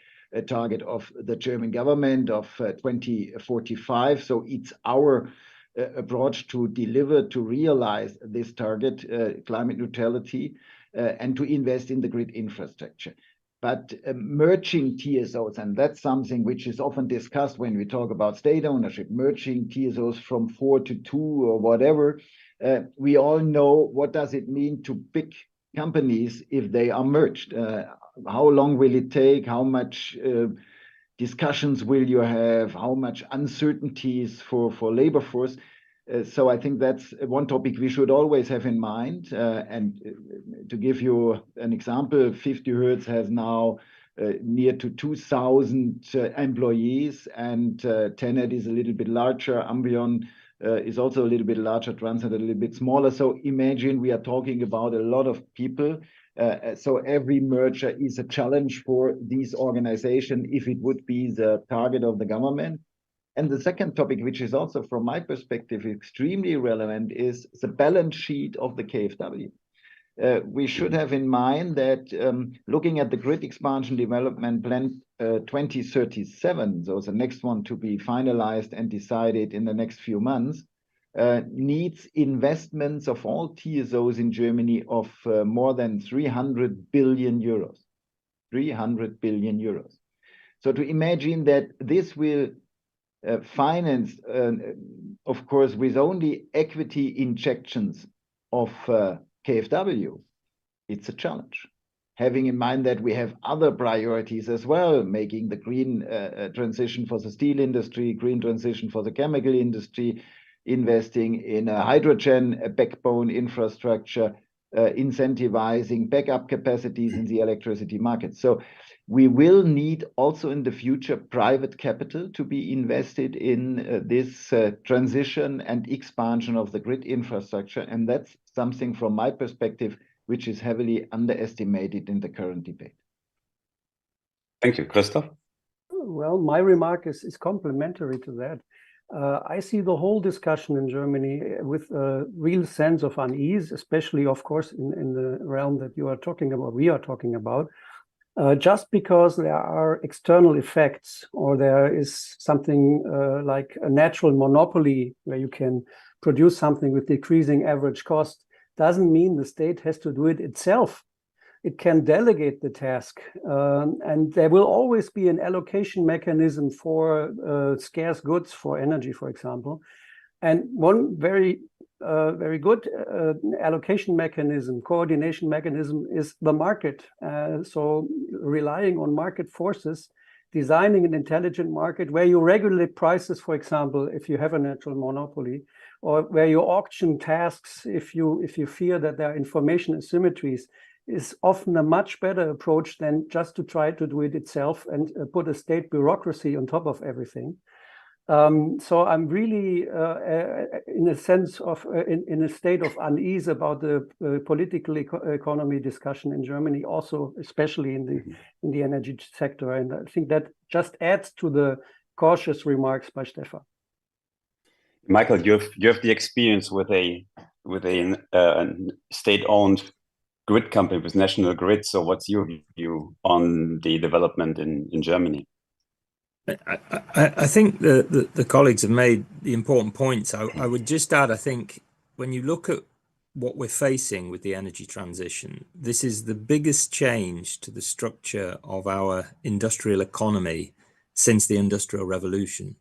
target of the German government of 2045. So it's our approach to deliver, to realize this target, climate neutrality, and to invest in the grid infrastructure. But merging TSOs, and that's something which is often discussed when we talk about state ownership, merging TSOs from 4 to 2 or whatever, we all know what does it mean to big companies if they are merged. How long will it take? How much discussions will you have? How much uncertainties for labor force? So I think that's one topic we should always have in mind. And to give you an example, 50Hertz has now near to 2,000 employees, and TenneT is a little bit larger. Ambion is also a little bit larger, Transnet a little bit smaller. So imagine we are talking about a lot of people. So every merger is a challenge for these organizations if it would be the target of the government. And the second topic, which is also from my perspective extremely relevant, is the balance sheet of the KfW. We should have in mind that looking at the grid expansion development plan 2037, so the next one to be finalized and decided in the next few months, needs investments of all TSOs in Germany of more than 300 billion euros. 300 billion euros. So to imagine that this will financed, of course, with only equity injections of KfW, it's a challenge. Having in mind that we have other priorities as well, making the green transition for the steel industry, green transition for the chemical industry, investing in a hydrogen backbone infrastructure, incentivizing backup capacities in the electricity market. So we will need also in the future private capital to be invested in this transition and expansion of the grid infrastructure. And that's something from my perspective, which is heavily underestimated in the current debate. Thank you. Christoph? Well, my remark is complementary to that. I see the whole discussion in Germany with a real sense of unease, especially, of course, in the realm that you are talking about, we are talking about, just because there are external effects, or there is something like a natural monopoly where you can produce something with decreasing average cost, doesn't mean the state has to do it itself. It can delegate the task, and there will always be an allocation mechanism for scarce goods, for energy, for example. And one very good allocation mechanism, coordination mechanism, is the market. So relying on market forces, designing an intelligent market where you regulate prices, for example, if you have a natural monopoly, or where you auction tasks if you fear that there are information asymmetries, is often a much better approach than just to try to do it itself and put a state bureaucracy on top of everything. So I'm really in a sense of in a state of unease about the political economy discussion in Germany, also especially in the energy sector, and I think that just adds to the cautious remarks by Stefan. Michael, you have the experience with a state-owned grid company with National Grid. So what's your view on the development in Germany? I think the colleagues have made the important points. I would just add, I think when you look at what we're facing with the energy transition, this is the biggest change to the structure of our industrial economy since the Industrial Revolution.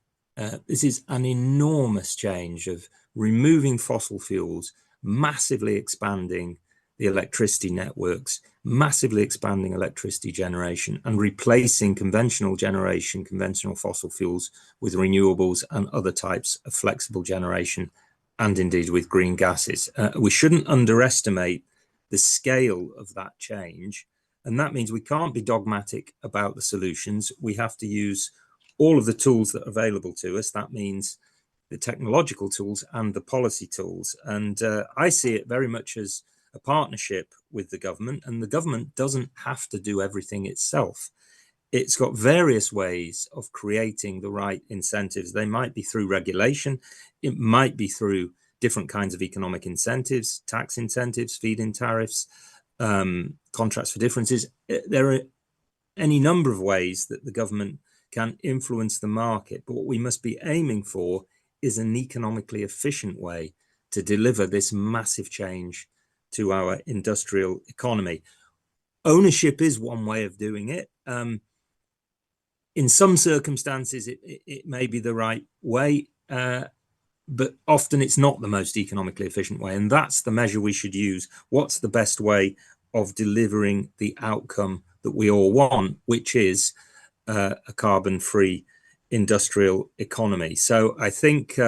This is an enormous change of removing fossil fuels, massively expanding the electricity networks, massively expanding electricity generation, and replacing conventional generation, conventional fossil fuels with renewables and other types of flexible generation, and indeed with green gases. We shouldn't underestimate the scale of that change. And that means we can't be dogmatic about the solutions. We have to use all of the tools that are available to us. That means the technological tools and the policy tools. And I see it very much as a partnership with the government, and the government doesn't have to do everything itself. It's got various ways of creating the right incentives. They might be through regulation. It might be through different kinds of economic incentives, tax incentives, feed-in tariffs, contracts for differences. There are any number of ways that the government can influence the market, but what we must be aiming for is an economically efficient way to deliver this massive change to our industrial economy. Ownership is one way of doing it. In some circumstances, it may be the right way, but often it's not the most economically efficient way. And that's the measure we should use. What's the best way of delivering the outcome that we all want, which is a carbon-free industrial economy? So I think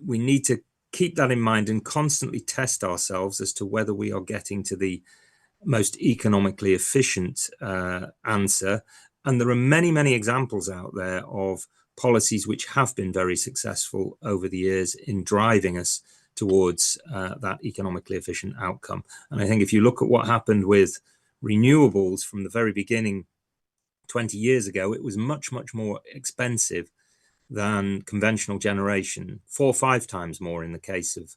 we need to keep that in mind and constantly test ourselves as to whether we are getting to the most economically efficient answer. And there are many, many examples out there of policies which have been very successful over the years in driving us towards that economically efficient outcome. And I think if you look at what happened with renewables from the very beginning 20 years ago, it was much, much more expensive than conventional generation, 4 or 5 times more in the case of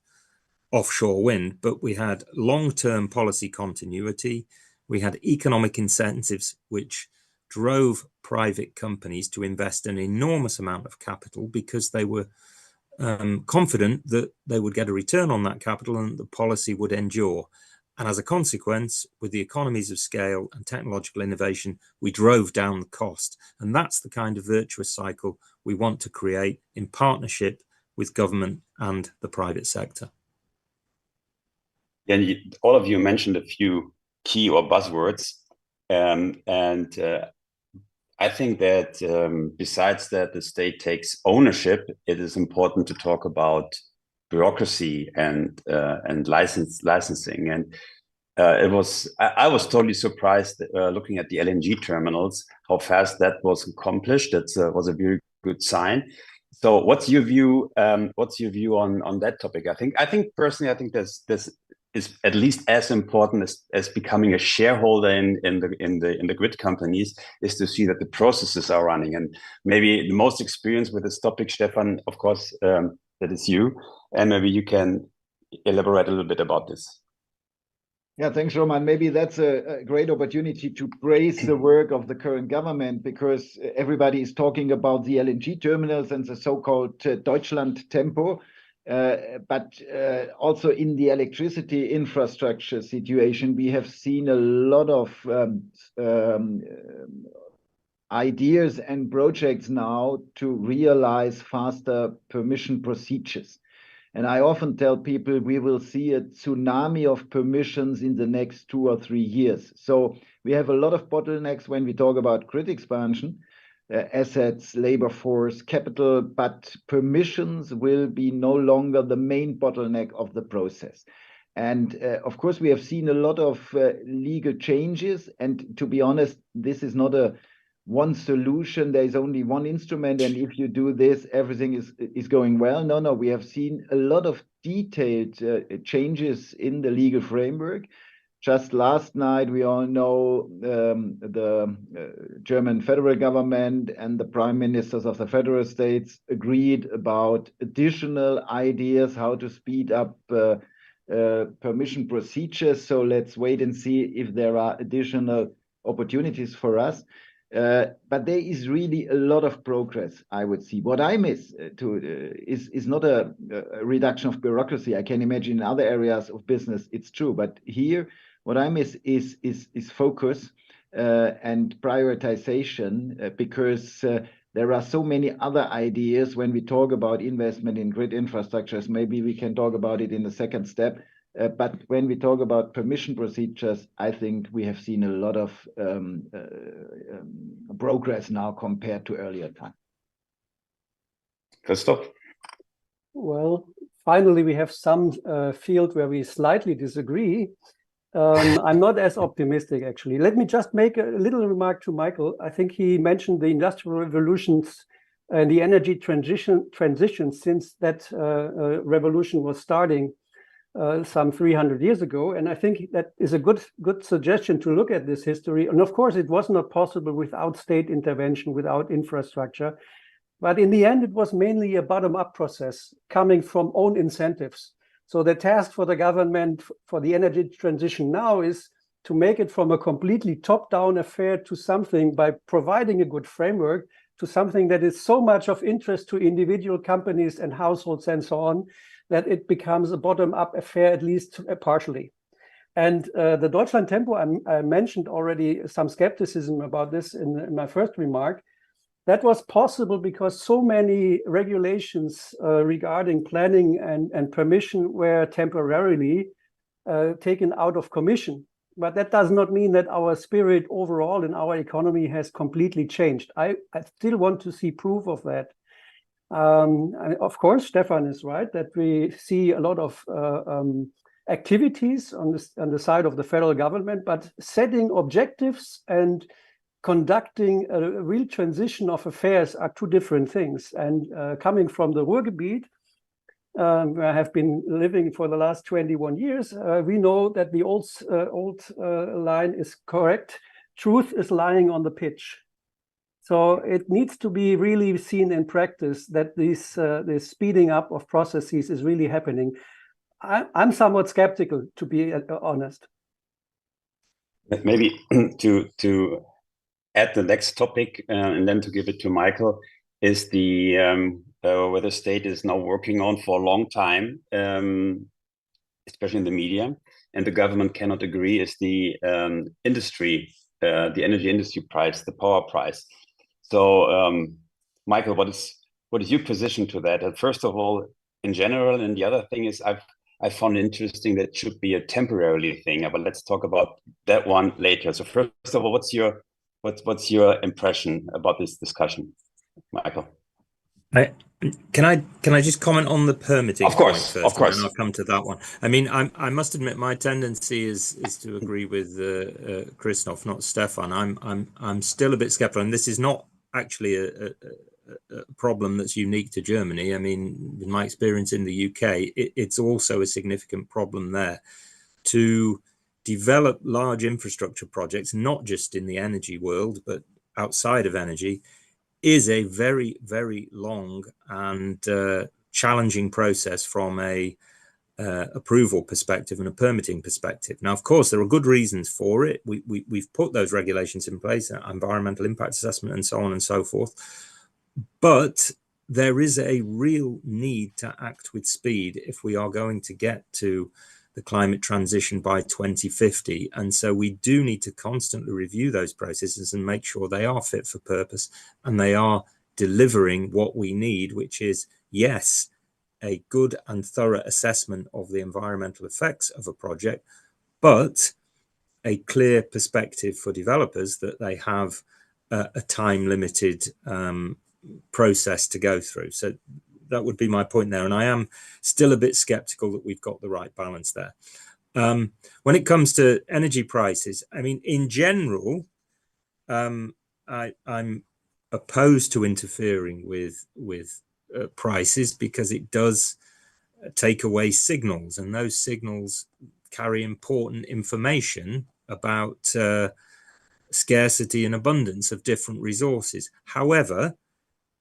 offshore wind. But we had long-term policy continuity. We had economic incentives which drove private companies to invest an enormous amount of capital because they were confident that they would get a return on that capital and the policy would endure. And as a consequence, with the economies of scale and technological innovation, we drove down the cost. And that's the kind of virtuous cycle we want to create in partnership with government and the private sector. Yeah, all of you mentioned a few key or buzzwords. I think that besides that the state takes ownership, it is important to talk about bureaucracy and licensing. And I was totally surprised looking at the LNG terminals, how fast that was accomplished. That was a very good sign. So what's your view? What's your view on that topic? I think personally, I think there's is at least as important as becoming a shareholder in the grid companies, is to see that the processes are running. And maybe the most experience with this topic, Stefan, of course, that is you, and maybe you can elaborate a little bit about this. Yeah, thanks, Roman. Maybe that's a great opportunity to praise the work of the current government, because everybody is talking about the LNG terminals and the so-called Deutschland Tempo. But also in the electricity infrastructure situation, we have seen a lot of ideas and projects now to realize faster permission procedures. And I often tell people we will see a tsunami of permissions in the next 2 or 3 years. So we have a lot of bottlenecks when we talk about grid expansion, assets, labor force, capital, but permissions will be no longer the main bottleneck of the process. And of course, we have seen a lot of legal changes. And to be honest, this is not a one solution. There is only one instrument, and if you do this, everything is going well. No, we have seen a lot of detailed changes in the legal framework. Just last night, we all know the German federal government and the prime ministers of the federal states agreed about additional ideas how to speed up permission procedures. So let's wait and see if there are additional opportunities for us. But there is really a lot of progress, I would see. What I miss is not a reduction of bureaucracy. I can imagine in other areas of business it's true, but here what I miss is focus and prioritization, because there are so many other ideas when we talk about investment in grid infrastructures. Maybe we can talk about it in the second step. But when we talk about permission procedures, I think we have seen a lot of progress now compared to earlier time. Christoph? Well, finally, we have some field where we slightly disagree. I'm not as optimistic, actually. Let me just make a little remark to Michael. I think he mentioned the industrial revolutions and the energy transition since that revolution was starting some 300 years ago. And I think that is a good suggestion to look at this history. And of course, it was not possible without state intervention, without infrastructure. But in the end, it was mainly a bottom-up process coming from own incentives. So the task for the government for the energy transition now is to make it from a completely top-down affair to something, by providing a good framework, to something that is so much of interest to individual companies and households and so on, that it becomes a bottom-up affair, at least partially. And the Deutschland Tempo, I mentioned already some skepticism about this in my first remark. That was possible because so many regulations regarding planning and permission were temporarily taken out of commission. But that does not mean that our spirit overall in our economy has completely changed. I still want to see proof of that. And of course, Stefan is right that we see a lot of activities on the side of the federal government, but setting objectives and conducting a real transition of affairs are two different things. And coming from the Ruhrgebiet, where I have been living for the last 21 years, we know that the old line is correct. Truth is lying on the pitch. So it needs to be really seen in practice that this speeding up of processes is really happening. I'm somewhat skeptical, to be honest. Maybe to add the next topic and then to give it to Michael, is the where the state is now working on for a long time, especially in the media, and the government cannot agree, is the industry, the energy industry price, the power price. So, Michael, what is your position to that? And first of all, in general, and the other thing is I found it interesting that it should be a temporary thing, but let's talk about that one later. So first of all, what's your impression about this discussion, Michael? Can I just comment on the permitting? Of course, point first, of course. and then I'll come to that one. I mean, I must admit my tendency is to agree with Christoph, not Stefan. I'm still a bit skeptical, and this is not actually a problem that's unique to Germany. I mean, in my experience in the UK, it's also a significant problem there. to develop large infrastructure projects, not just in the energy world, but outside of energy, is a very, very long and challenging process from a approval perspective and a permitting perspective. Now, of course, there are good reasons for it. We've put those regulations in place, environmental impact assessment and so on and so forth. But there is a real need to act with speed if we are going to get to the climate transition by 2050. And so we do need to constantly review those processes and make sure they are fit for purpose and they are delivering what we need, which is, yes, a good and thorough assessment of the environmental effects of a project, but a clear perspective for developers that they have a time-limited process to go through. So that would be my point there. And I am still a bit skeptical that we've got the right balance there. When it comes to energy prices, I mean, in general, I'm opposed to interfering with prices because it does take away signals, and those signals carry important information about scarcity and abundance of different resources. However,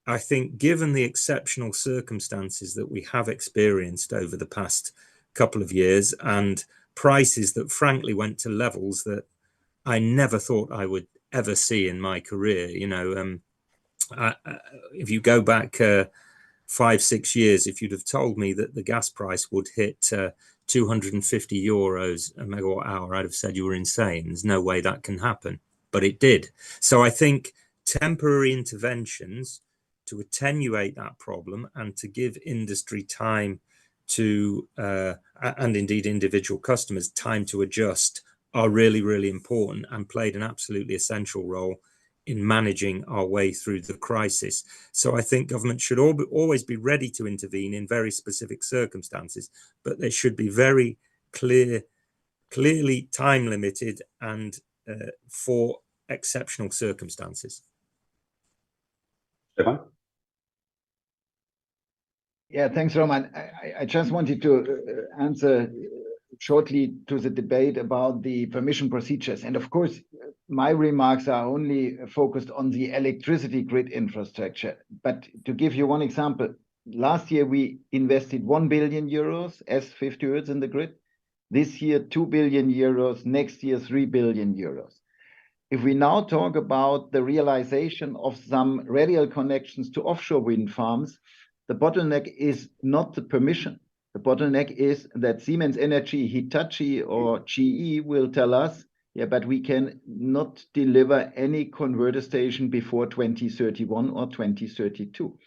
I think given the exceptional circumstances that we have experienced over the past couple of years and prices that frankly went to levels that I never thought I would ever see in my career, you know, if you go back 5-6 years, if you'd have told me that the gas price would hit 250 euros a megawatt hour, I'd have said you were insane. There's no way that can happen, but it did. So I think temporary interventions to attenuate that problem and to give industry time to, and indeed individual customers time to adjust are really, really important and played an absolutely essential role in managing our way through the crisis. So I think government should always be ready to intervene in very specific circumstances, but they should be very clearly time limited and for exceptional circumstances. Stefan? Yeah, thanks, Roman. I just wanted to answer shortly to the debate about the permission procedures. And of course, my remarks are only focused on the electricity grid infrastructure. But to give you one example, last year we invested 1 billion euros as 50 Hertz in the grid. This year, 2 billion euros. Next year, 3 billion euros. If we now talk about the realization of some radial connections to offshore wind farms, the bottleneck is not the permission. The bottleneck is that Siemens Energy, Hitachi, or GE will tell us, yeah, but we can not deliver any converter station before 2031 or 2032.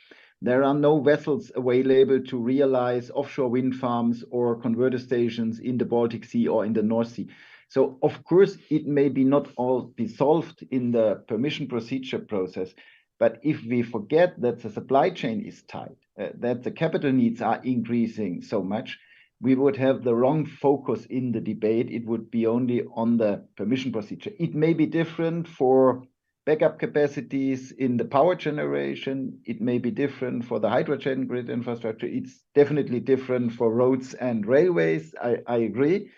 There are no vessels available to realize offshore wind farms or converter stations in the Baltic Sea or in the North Sea. So, of course, it may be not all be solved in the permission procedure process. But if we forget that the supply chain is tight, that the capital needs are increasing so much, we would have the wrong focus in the debate. It would be only on the permission procedure. It may be different for backup capacities in the power generation. It may be different for the hydrogen grid infrastructure. It's definitely different for roads and railways. I agree.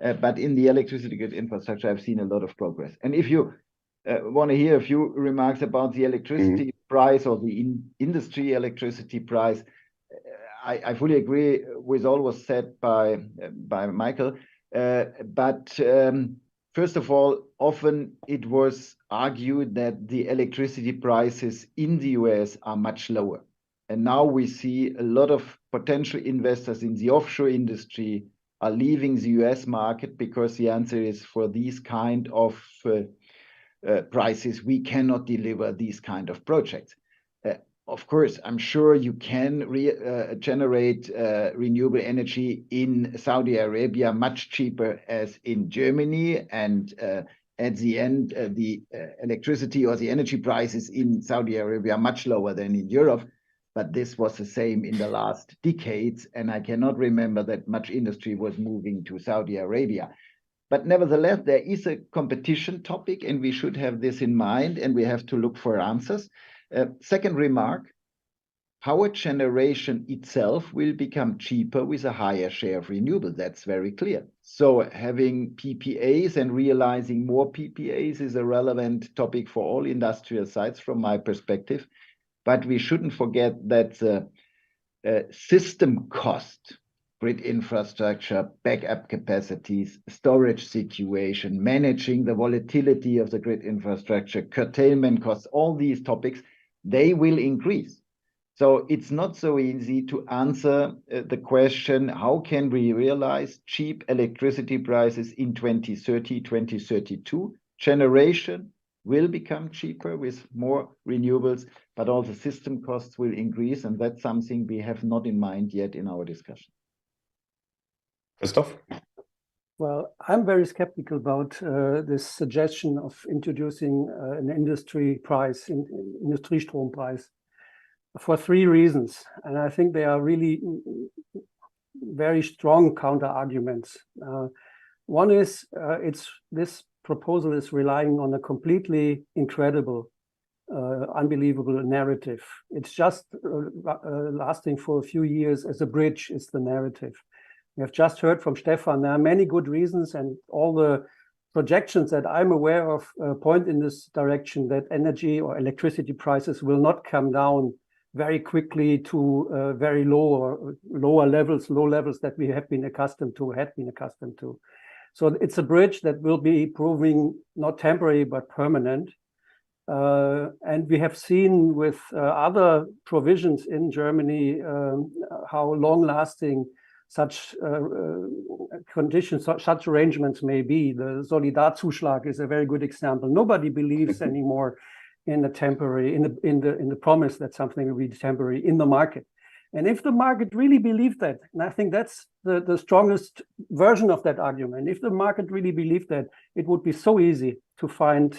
But in the electricity grid infrastructure, I've seen a lot of progress. And if you want to hear a few remarks about the electricity price or the industry electricity price, I fully agree with all was said by Michael. But first of all, often it was argued that the electricity prices in the US are much lower. And now we see a lot of potential investors in the offshore industry are leaving the US market because the answer is for these kind of prices, we cannot deliver these kind of projects. Of course, I'm sure you can generate renewable energy in Saudi Arabia much cheaper as in Germany. And at the end, the electricity or the energy prices in Saudi Arabia are much lower than in Europe. But this was the same in the last decades. And I cannot remember that much industry was moving to Saudi Arabia. But nevertheless, there is a competition topic, and we should have this in mind, and we have to look for answers. Second remark, power generation itself will become cheaper with a higher share of renewable. That's very clear. So having PPAs and realizing more PPAs is a relevant topic for all industrial sites from my perspective. But we shouldn't forget that the system cost, grid infrastructure, backup capacities, storage situation, managing the volatility of the grid infrastructure, curtailment costs, all these topics, they will increase. So it's not so easy to answer the question, how can we realize cheap electricity prices in 2030, 2032? Generation will become cheaper with more renewables, but also system costs will increase. And that's something we have not in mind yet in our discussion. Christoph? Well, I'm very skeptical about this suggestion of introducing an industry price, Industriestrompreis, for three reasons. And I think they are really very strong counter arguments. One is this proposal is relying on a completely incredible, unbelievable narrative. It's just lasting for a few years as a bridge is the narrative. We have just heard from Stefan, there are many good reasons, and all the projections that I'm aware of point in this direction, that energy or electricity prices will not come down very quickly to very low levels that we have been accustomed to, So it's a bridge that will be proving not temporary, but permanent. And we have seen with other provisions in Germany how long-lasting such conditions, such arrangements may be. The Solidarzuschlag is a very good example. Nobody believes anymore in the temporary, in the promise that something will be temporary in the market. And if the market really believed that, and I think that's the strongest version of that argument, if the market really believed that, it would be so easy to find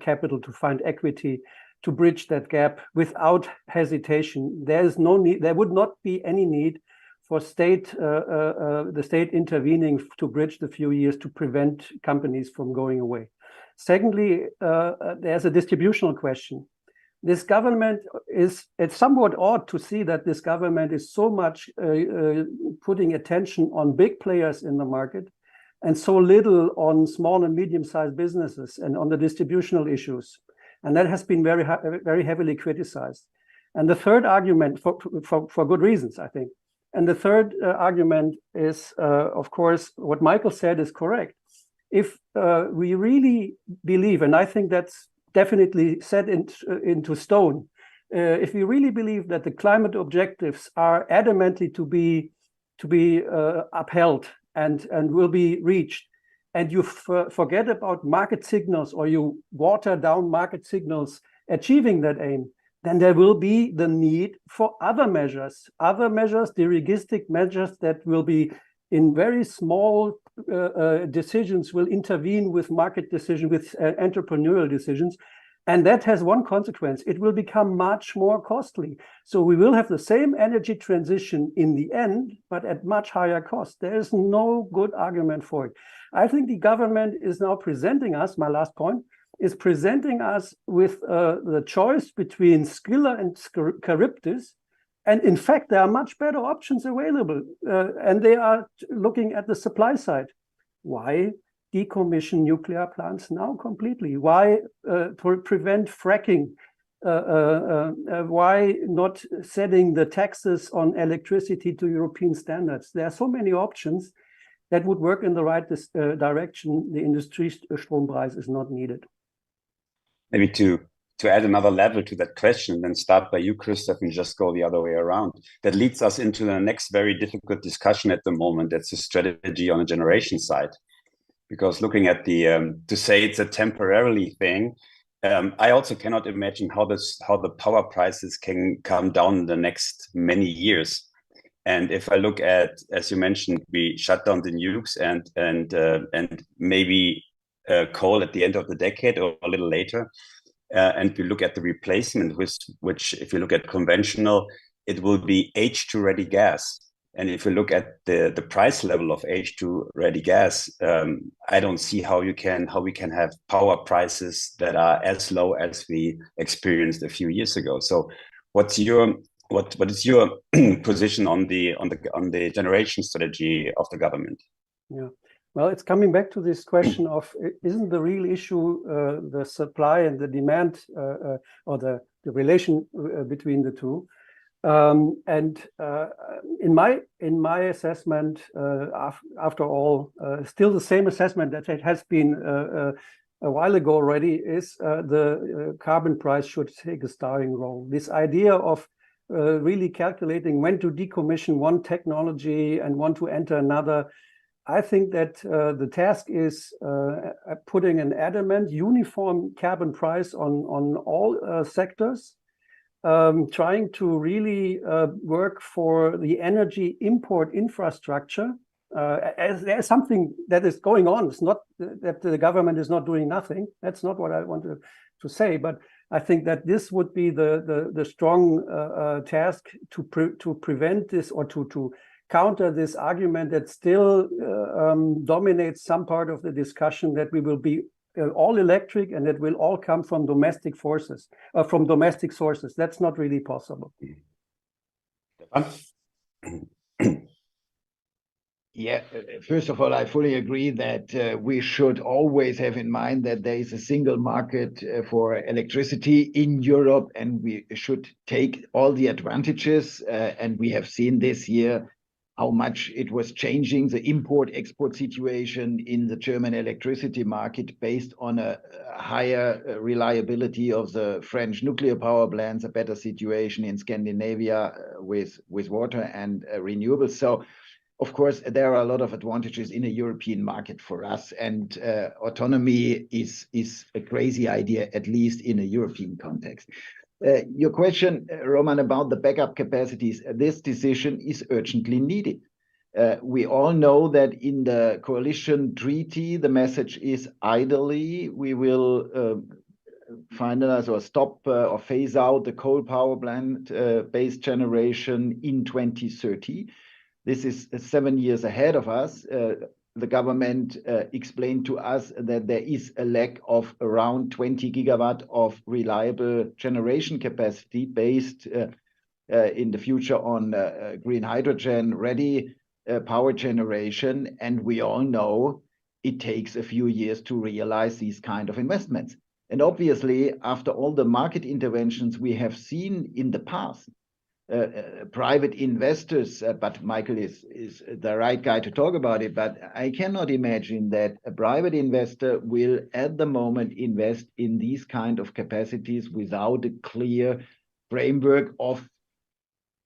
capital, to find equity, to bridge that gap without hesitation. There is no need, there would not be any need for the state intervening to bridge the few years to prevent companies from going away. Secondly, there's a distributional question. This government it's somewhat odd to see that this government is so much putting attention on big players in the market and so little on small and medium-sized businesses and on the distributional issues. And that has been very heavily criticized. And the third argument, for good reasons, I think. And the third argument is, of course, what Michael said is correct. If we really believe, and I think that's definitely set into stone, if we really believe that the climate objectives are adamantly to be upheld and will be reached, and you forget about market signals or you water down market signals achieving that aim, then there will be the need for other measures, dirigistic measures that will be in very small decisions, will intervene with market decisions, with entrepreneurial decisions. And that has one consequence. It will become much more costly. So we will have the same energy transition in the end, but at much higher cost. There is no good argument for it. I think the government is now presenting us, my last point, is presenting us with the choice between Scylla and Charybdis. And in fact, there are much better options available. And they are looking at the supply side. Why decommission nuclear plants now completely? Why prevent fracking? Why not setting the taxes on electricity to European standards? There are so many options that would work in the right direction. The Industriestrompreis is not needed. Maybe to add another level to that question, and then start by you, Christoph, and just go the other way around. That leads us into the next very difficult discussion at the moment. That's the strategy on the generation side. Because looking at the, to say it's a temporarily thing, I also cannot imagine how the power prices can come down in the next many years. And if I look at, as you mentioned, we shut down the nukes and maybe coal at the end of the decade or a little later. And we look at the replacement, which if you look at conventional, it will be H2 ready gas. And if you look at the price level of H2 ready gas, I don't see how we can have power prices that are as low as we experienced a few years ago. So what's your what is your position on the generation strategy of the government? Yeah, well, it's coming back to this question of, isn't the real issue the supply and the demand, or the relation between the two? In my assessment, after all, still the same assessment that it has been a while ago already, is the carbon price should take a starring role. This idea of really calculating when to decommission one technology and when to enter another, I think that the task is putting an adamant, uniform carbon price on all sectors, trying to really work for the energy import infrastructure. As there's something that is going on. It's not that the government is not doing nothing. That's not what I want to say. But I think that this would be the strong task to prevent this, or to counter this argument that still dominates some part of the discussion, that we will be all electric and that will all come from domestic sources. That's not really possible. Yeah, first of all, I fully agree that we should always have in mind that there is a single market for electricity in Europe, and we should take all the advantages. And we have seen this year how much it was changing the import-export situation in the German electricity market based on a higher reliability of the French nuclear power plants, a better situation in Scandinavia with water and renewables. So, of course, there are a lot of advantages in a European market for us, and autonomy is a crazy idea, at least in a European context. Your question, Roman, about the backup capacities, this decision is urgently needed. We all know that in the coalition treaty, the message is ideally we will finalize or stop or phase out the coal power plant based generation in 2030. This is 7 years ahead of us. The government explained to us that there is a lack of around 20 gigawatt of reliable generation capacity based in the future on green hydrogen ready power generation. And we all know it takes a few years to realize these kind of investments. And obviously, after all the market interventions we have seen in the past, private investors, but Michael is the right guy to talk about it, but I cannot imagine that a private investor will at the moment invest in these kind of capacities without a clear framework of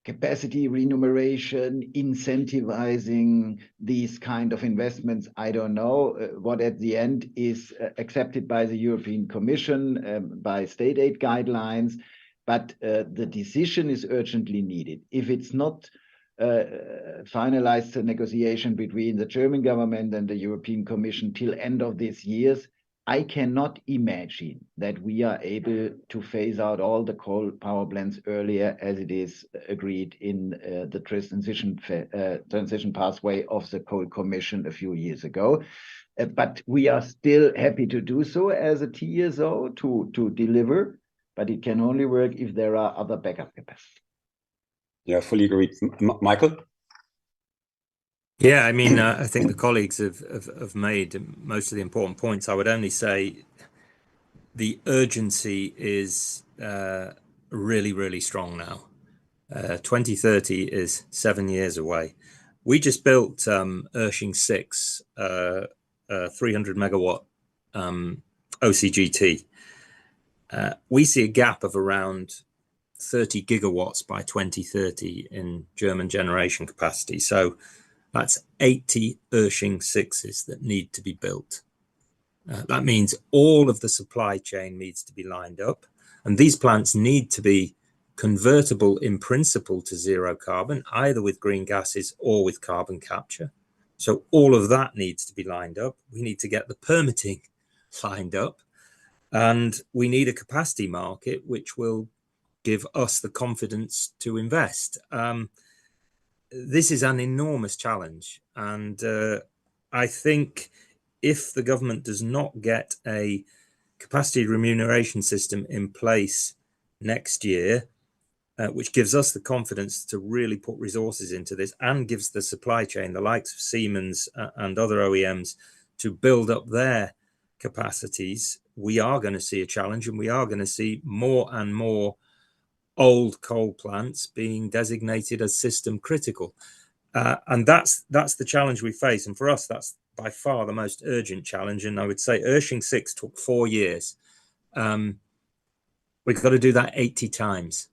capacity remuneration, incentivizing these kind of investments. I don't know what at the end is accepted by the European Commission, by state aid guidelines. But the decision is urgently needed. If it's not finalized, the negotiation between the German government and the European Commission till end of this year, I cannot imagine that we are able to phase out all the coal power plants earlier, as it is agreed in the transition pathway of the Coal Commission a few years ago. But we are still happy to do so as a TSO to deliver. But it can only work if there are other backup capacities. Yeah, fully agree. Michael? Yeah, I mean, I think the colleagues have made most of the important points. I would only say the urgency is really, really strong now. 2030 is 7 years away. We just built Irsching 6, 300 megawatt OCGT. We see a gap of around 30 gigawatts by 2030 in German generation capacity. So that's 80 Irsching 6s that need to be built. That means all of the supply chain needs to be lined up. And these plants need to be convertible in principle to zero carbon, either with green gases or with carbon capture. So all of that needs to be lined up. We need to get the permitting lined up. And we need a capacity market which will give us the confidence to invest. This is an enormous challenge. And I think if the government does not get a capacity remuneration system in place next year, which gives us the confidence to really put resources into this and gives the supply chain, the likes of Siemens and other OEMs, to build up their capacities, we are going to see a challenge, and we are going to see more and more old coal plants being designated as system critical. And that's the challenge we face. And for us, that's by far the most urgent challenge. And I would say Irsching 6 took 4 years. We've got to do that 80 times.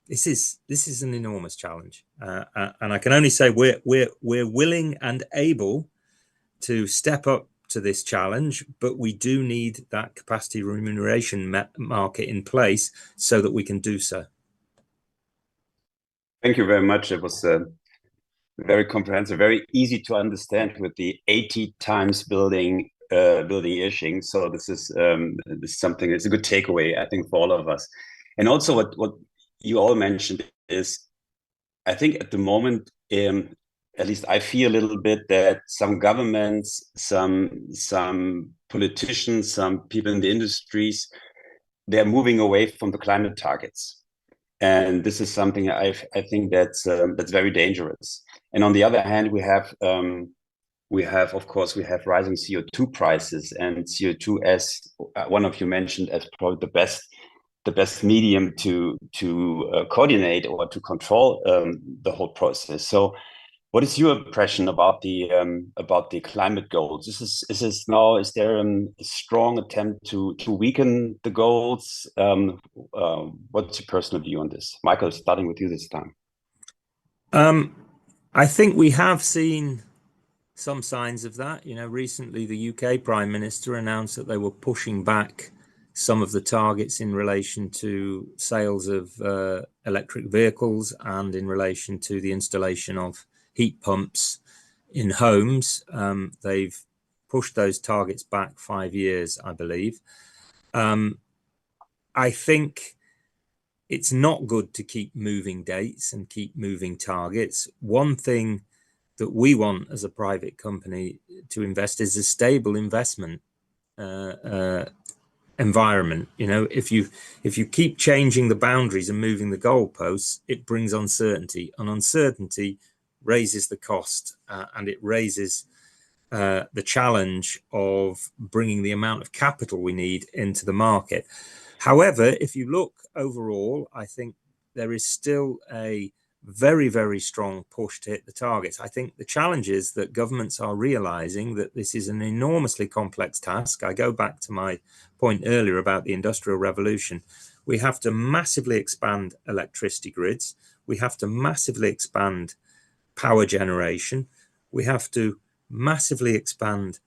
This is an enormous challenge. And I can only say we're willing and able to step up to this challenge, but we do need that capacity remuneration market in place so that we can do so. Thank you very much. It was very comprehensive, very easy to understand with the 80 times building Irsching. So this is something, it's a good takeaway, I think, for all of us. And also what you all mentioned is, I think at the moment, at least I feel a little bit that some governments, some politicians, some people in the industries, they're moving away from the climate targets. And this is something I think that's very dangerous. And on the other hand, we have of course, we have rising CO2 prices, and CO2, as one of you mentioned, as probably the best medium to coordinate or to control the whole process. So, what is your impression about the climate goals? Is there a strong attempt to weaken the goals? What's your personal view on this, Michael? Starting with you this time. I think we have seen some signs of that. You know, recently the UK Prime Minister announced that they were pushing back some of the targets in relation to sales of electric vehicles and in relation to the installation of heat pumps in homes. They've pushed those targets back 5 years, I believe. I think it's not good to keep moving dates and keep moving targets. One thing that we want as a private company to invest is a stable investment environment. You know, if you keep changing the boundaries and moving the goalposts, it brings uncertainty, and uncertainty raises the cost, and it raises the challenge of bringing the amount of capital we need into the market. However, if you look overall, I think there is still a very, very strong push to hit the targets. I think the challenge is that governments are realizing that this is an enormously complex task. I go back to my point earlier about the Industrial Revolution. We have to massively expand electricity grids. We have to massively expand power generation. We have to massively expand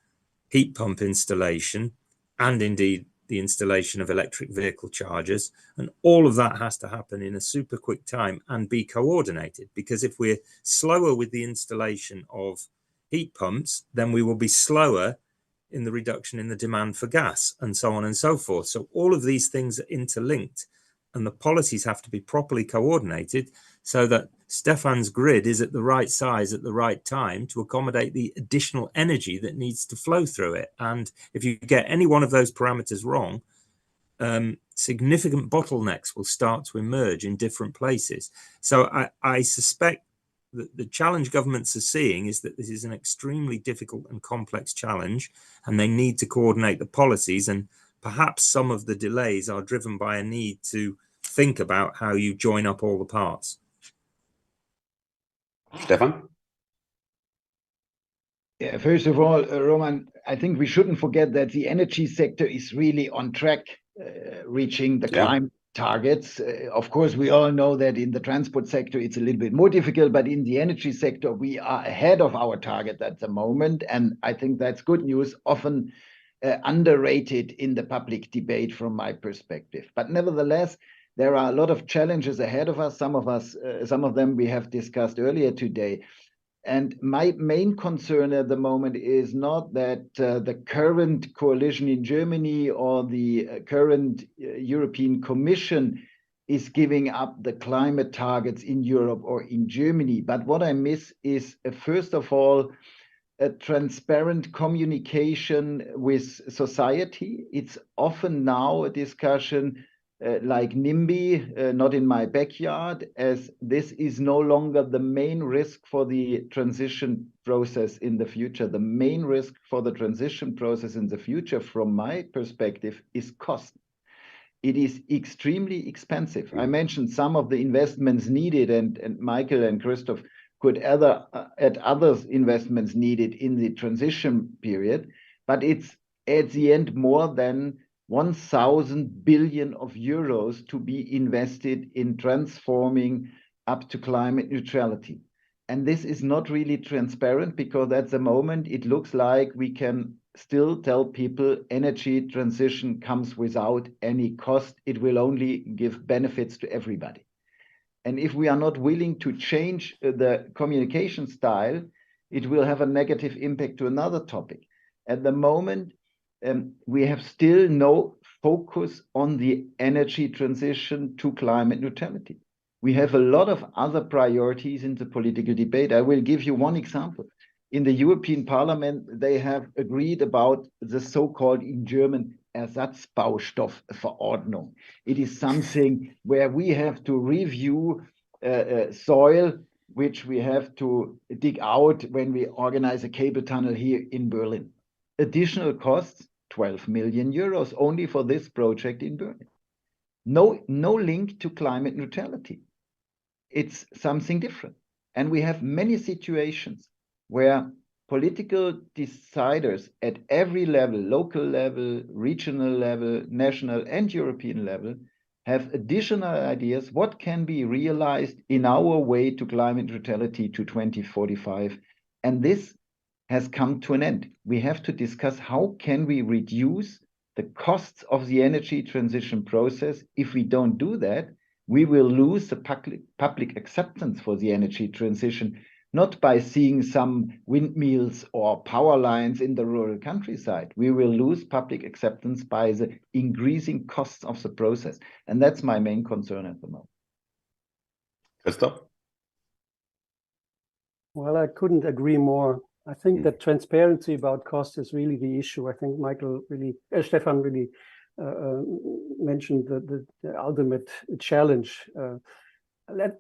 heat pump installation, and indeed the installation of electric vehicle chargers. And all of that has to happen in a super quick time and be coordinated, because if we're slower with the installation of heat pumps, then we will be slower in the reduction in the demand for gas, and so on and so forth. So all of these things are interlinked, and the policies have to be properly coordinated so that Stefan's grid is at the right size at the right time to accommodate the additional energy that needs to flow through it. And if you get any one of those parameters wrong, significant bottlenecks will start to emerge in different places. So I suspect that the challenge governments are seeing is that this is an extremely difficult and complex challenge, and they need to coordinate the policies, and perhaps some of the delays are driven by a need to think about how you join up all the parts. Stefan? Yeah, first of all, Roman, I think we shouldn't forget that the energy sector is really on track reaching the climate targets. Of course, we all know that in the transport sector, it's a little bit more difficult, but in the energy sector, we are ahead of our target at the moment. And I think that's good news, often underrated in the public debate from my perspective. But nevertheless, there are a lot of challenges ahead of us. Some of them we have discussed earlier today. And my main concern at the moment is not that the current coalition in Germany or the current European Commission is giving up the climate targets in Europe or in Germany. But what I miss is, first of all, a transparent communication with society. It's often now a discussion like NIMBY, not in my backyard, as this is no longer the main risk for the transition process in the future. The main risk for the transition process in the future, from my perspective, is cost. It is extremely expensive. I mentioned some of the investments needed, and Michael and Christoph could add other investments needed in the transition period, but it's at the end more than 1,000 billion of euros to be invested in transforming up to climate neutrality. And this is not really transparent, because at the moment it looks like we can still tell people energy transition comes without any cost. It will only give benefits to everybody. And if we are not willing to change the communication style, it will have a negative impact to another topic. At the moment, we have still no focus on the energy transition to climate neutrality. We have a lot of other priorities in the political debate. I will give you one example. In the European Parliament, they have agreed about the so-called, in German, Ersatzbaustoffverordnung. It is something where we have to review soil, which we have to dig out when we organize a cable tunnel here in Berlin. Additional costs, 12 million euros only for this project in Berlin. No link to climate neutrality. It's something different. And we have many situations where political deciders at every level, local level, regional level, national and European level, have additional ideas what can be realized in our way to climate neutrality to 2045. And this has come to an end. We have to discuss how can we reduce the costs of the energy transition process. If we don't do that, we will lose the public acceptance for the energy transition, not by seeing some windmills or power lines in the rural countryside. We will lose public acceptance by the increasing costs of the process. And that's my main concern at the moment. Christoph? Well, I couldn't agree more. I think that transparency about cost is really the issue. I think Stefan really mentioned the ultimate challenge.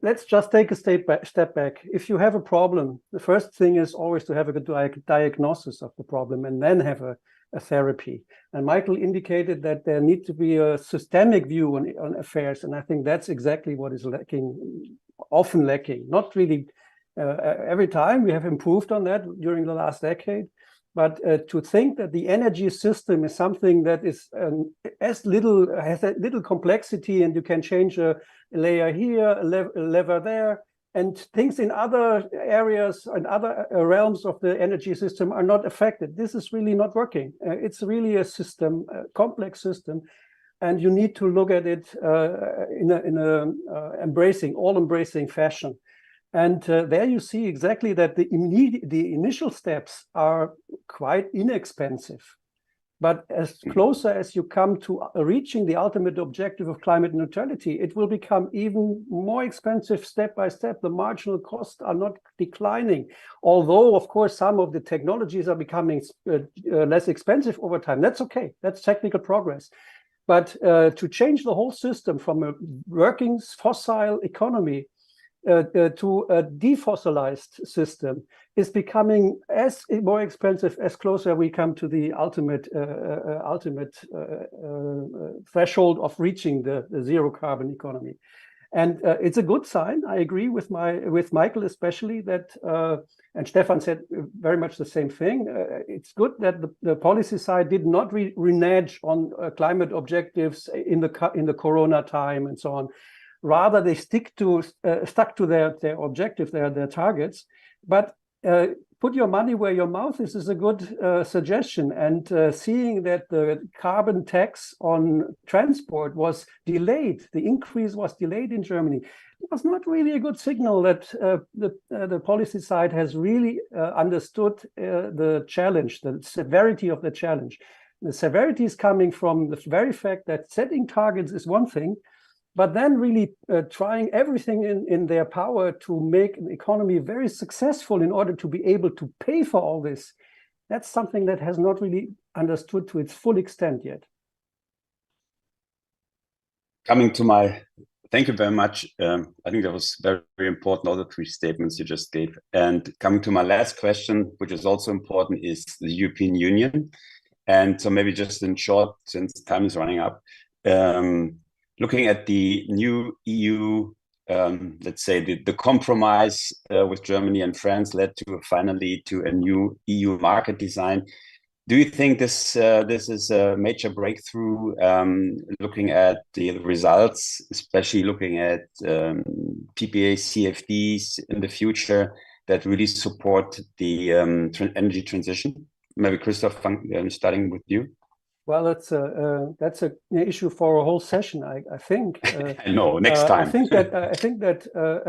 Let's just take a step back. If you have a problem, the first thing is always to have a good diagnosis of the problem and then have a therapy. And Michael indicated that there needs to be a systemic view on affairs. And I think that's exactly what is often lacking. Not really every time. We have improved on that during the last decade. But to think that the energy system is something that is has a little complexity, and you can change a layer here, a lever there, and things in other areas and other realms of the energy system are not affected. This is really not working. It's really a system, a complex system, and you need to look at it in a all-embracing fashion. And there you see exactly that the initial steps are quite inexpensive. But as closer as you come to reaching the ultimate objective of climate neutrality, it will become even more expensive step by step. The marginal costs are not declining, although, of course, some of the technologies are becoming less expensive over time. That's okay. That's technical progress. But to change the whole system from a working fossil economy to a defossilized system is becoming as more expensive as closer we come to the ultimate threshold of reaching the zero carbon economy. And it's a good sign. I agree with Michael especially that, and Stefan said very much the same thing. It's good that the policy side did not renege on climate objectives in the Corona time and so on. Rather, they stuck to their objective, their targets. But put your money where your mouth is a good suggestion. And seeing that the carbon tax on transport was delayed, the increase was delayed in Germany, it was not really a good signal that the policy side has really understood the challenge, the severity of the challenge. The severity is coming from the very fact that setting targets is one thing, but then really trying everything in their power to make an economy very successful in order to be able to pay for all this, that's something that has not really understood to its full extent yet. coming to my, thank you very much. I think that was very, very important, all the three statements you just gave. And coming to my last question, which is also important, is the European Union. And so maybe just in short, since time is running up, looking at the new EU, let's say the compromise with Germany and France led to finally to a new EU market design. Do you think this is a major breakthrough, looking at the results, especially looking at PPA CFDs in the future that really support the energy transition? Maybe Christoph, starting with you. Well, that's an issue for a whole session, I think. I know. Next time. I think that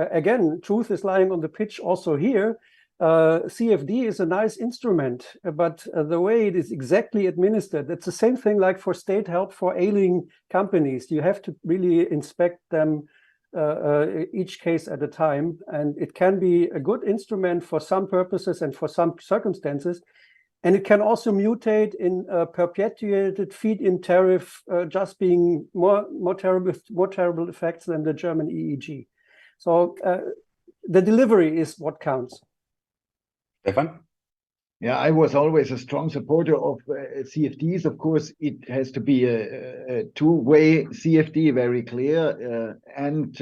again, truth is lying on the pitch. Also here, CFD is a nice instrument, but the way it is exactly administered, it's the same thing like for state help for ailing companies. You have to really inspect them each case at a time, and it can be a good instrument for some purposes and for some circumstances. And it can also mutate in a perpetuated feed-in tariff, just being more terrible effects than the German EEG. So the delivery is what counts. Stefan? Yeah, I was always a strong supporter of CFDs. Of course, it has to be a two-way CFD, very clear, and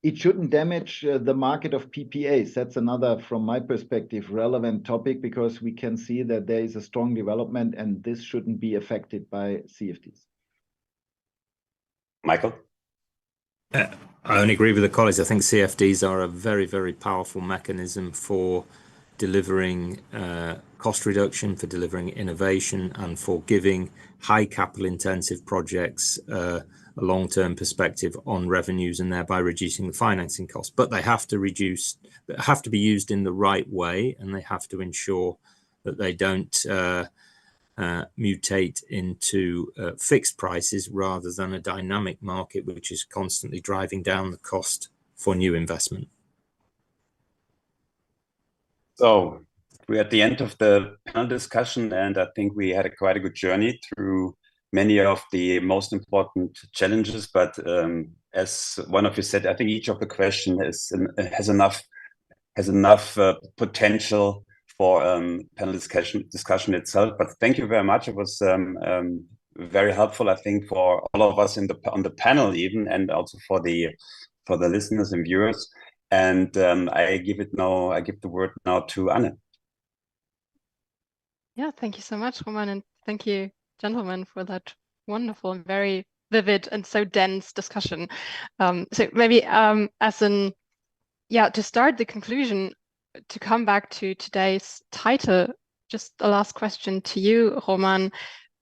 it shouldn't damage the market of PPAs. That's another, from my perspective, relevant topic, because we can see that there is a strong development and this shouldn't be affected by CFDs. Michael? I only agree with the colleagues. I think CFDs are a very, very powerful mechanism for delivering cost reduction, for delivering innovation, and for giving high capital intensive projects a long-term perspective on revenues and thereby reducing the financing costs. But they have to be used in the right way, and they have to ensure that they don't mutate into fixed prices rather than a dynamic market which is constantly driving down the cost for new investment. So we're at the end of the panel discussion, and I think we had quite a good journey through many of the most important challenges. But as one of you said, I think each of the questions has enough potential for panel discussion itself. But thank you very much. It was very helpful, I think, for all of us on the panel even, and also for the listeners and viewers. And I give the word now to Anne. Yeah, thank you so much, Roman, and thank you, gentlemen, for that wonderful and very vivid and so dense discussion. So maybe to start the conclusion, to come back to today's title, just the last question to you, Roman.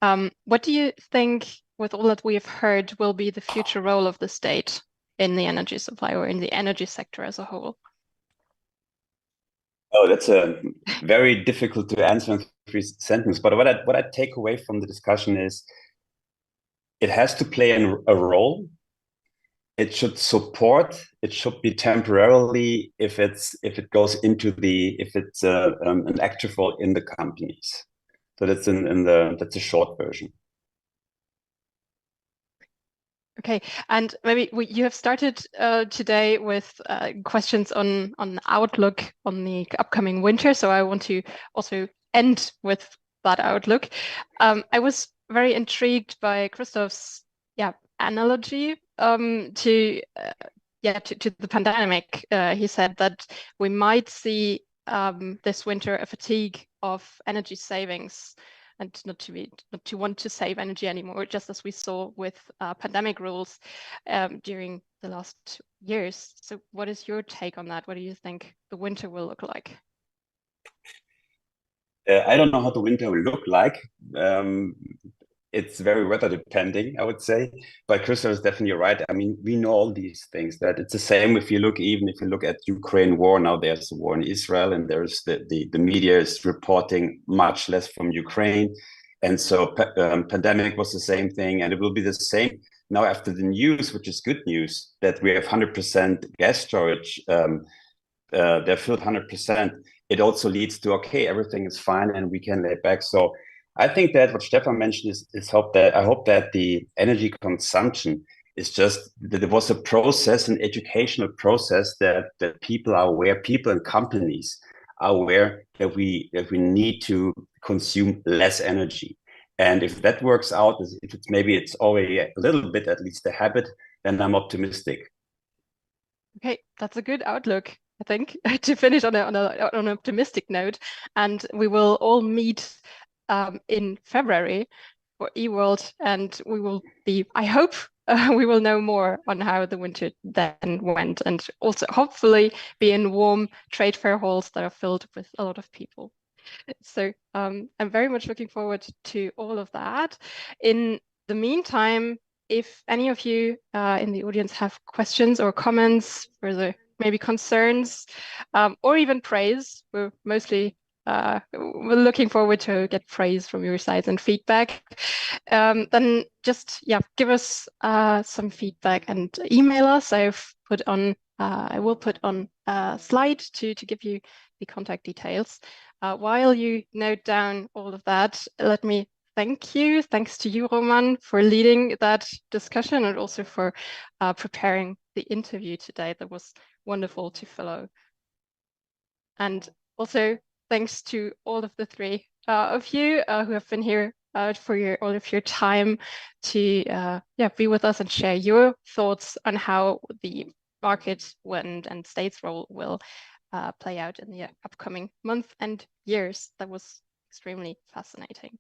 What do you think, with all that we have heard, will be the future role of the state in the energy supply or in the energy sector as a whole? Oh, that's a very difficult to answer in 3 sentences. But what I take away from the discussion is it has to play a role. It should support. It should be temporarily if it's an active role in the companies. So that's that's a short version. Okay, and maybe you have started today with questions on outlook on the upcoming winter. So I want to also end with that outlook. I was very intrigued by Christoph's analogy to the pandemic. He said that we might see this winter a fatigue of energy savings, and not to want to save energy anymore, just as we saw with pandemic rules during the last years. So what is your take on that? What do you think the winter will look like? I don't know how the winter will look like. It's very weather depending, I would say. But Christoph is definitely right. I mean, we know all these things, that it's the same if you look at Ukraine war. Now there's a war in Israel, and there's the media is reporting much less from Ukraine. And so pandemic was the same thing, and it will be the same now after the news, which is good news, that we have 100% gas storage. They're filled 100%. It also leads to, okay, everything is fine and we can lay back. So I think that what Stefan mentioned is I hope that the energy consumption It's just that there was a process, an educational process that people are aware, people and companies are aware that we need to consume less energy. And if that works out, if it's already a little bit at least a habit, then I'm optimistic. Okay, that's a good outlook, I think, to finish on an optimistic note. And we will all meet in February for eWorld, and we will be, I hope, we will know more on how the winter then went, and also hopefully be in warm trade fair halls that are filled with a lot of people. So I'm very much looking forward to all of that. In the meantime, if any of you in the audience have questions or comments, further maybe concerns, or even praise, we're mostly we're looking forward to get praise from your sides and feedback. Then just give us some feedback and email us. I will put on a slide to give you the contact details. While you note down all of that, let me thank you. Thanks to you, Roman, for leading that discussion and also for preparing the interview today. That was wonderful to follow. And also thanks to all of the three of you who have been here for all of your time to be with us and share your thoughts on how the market and state's role will play out in the upcoming month and years. That was extremely fascinating.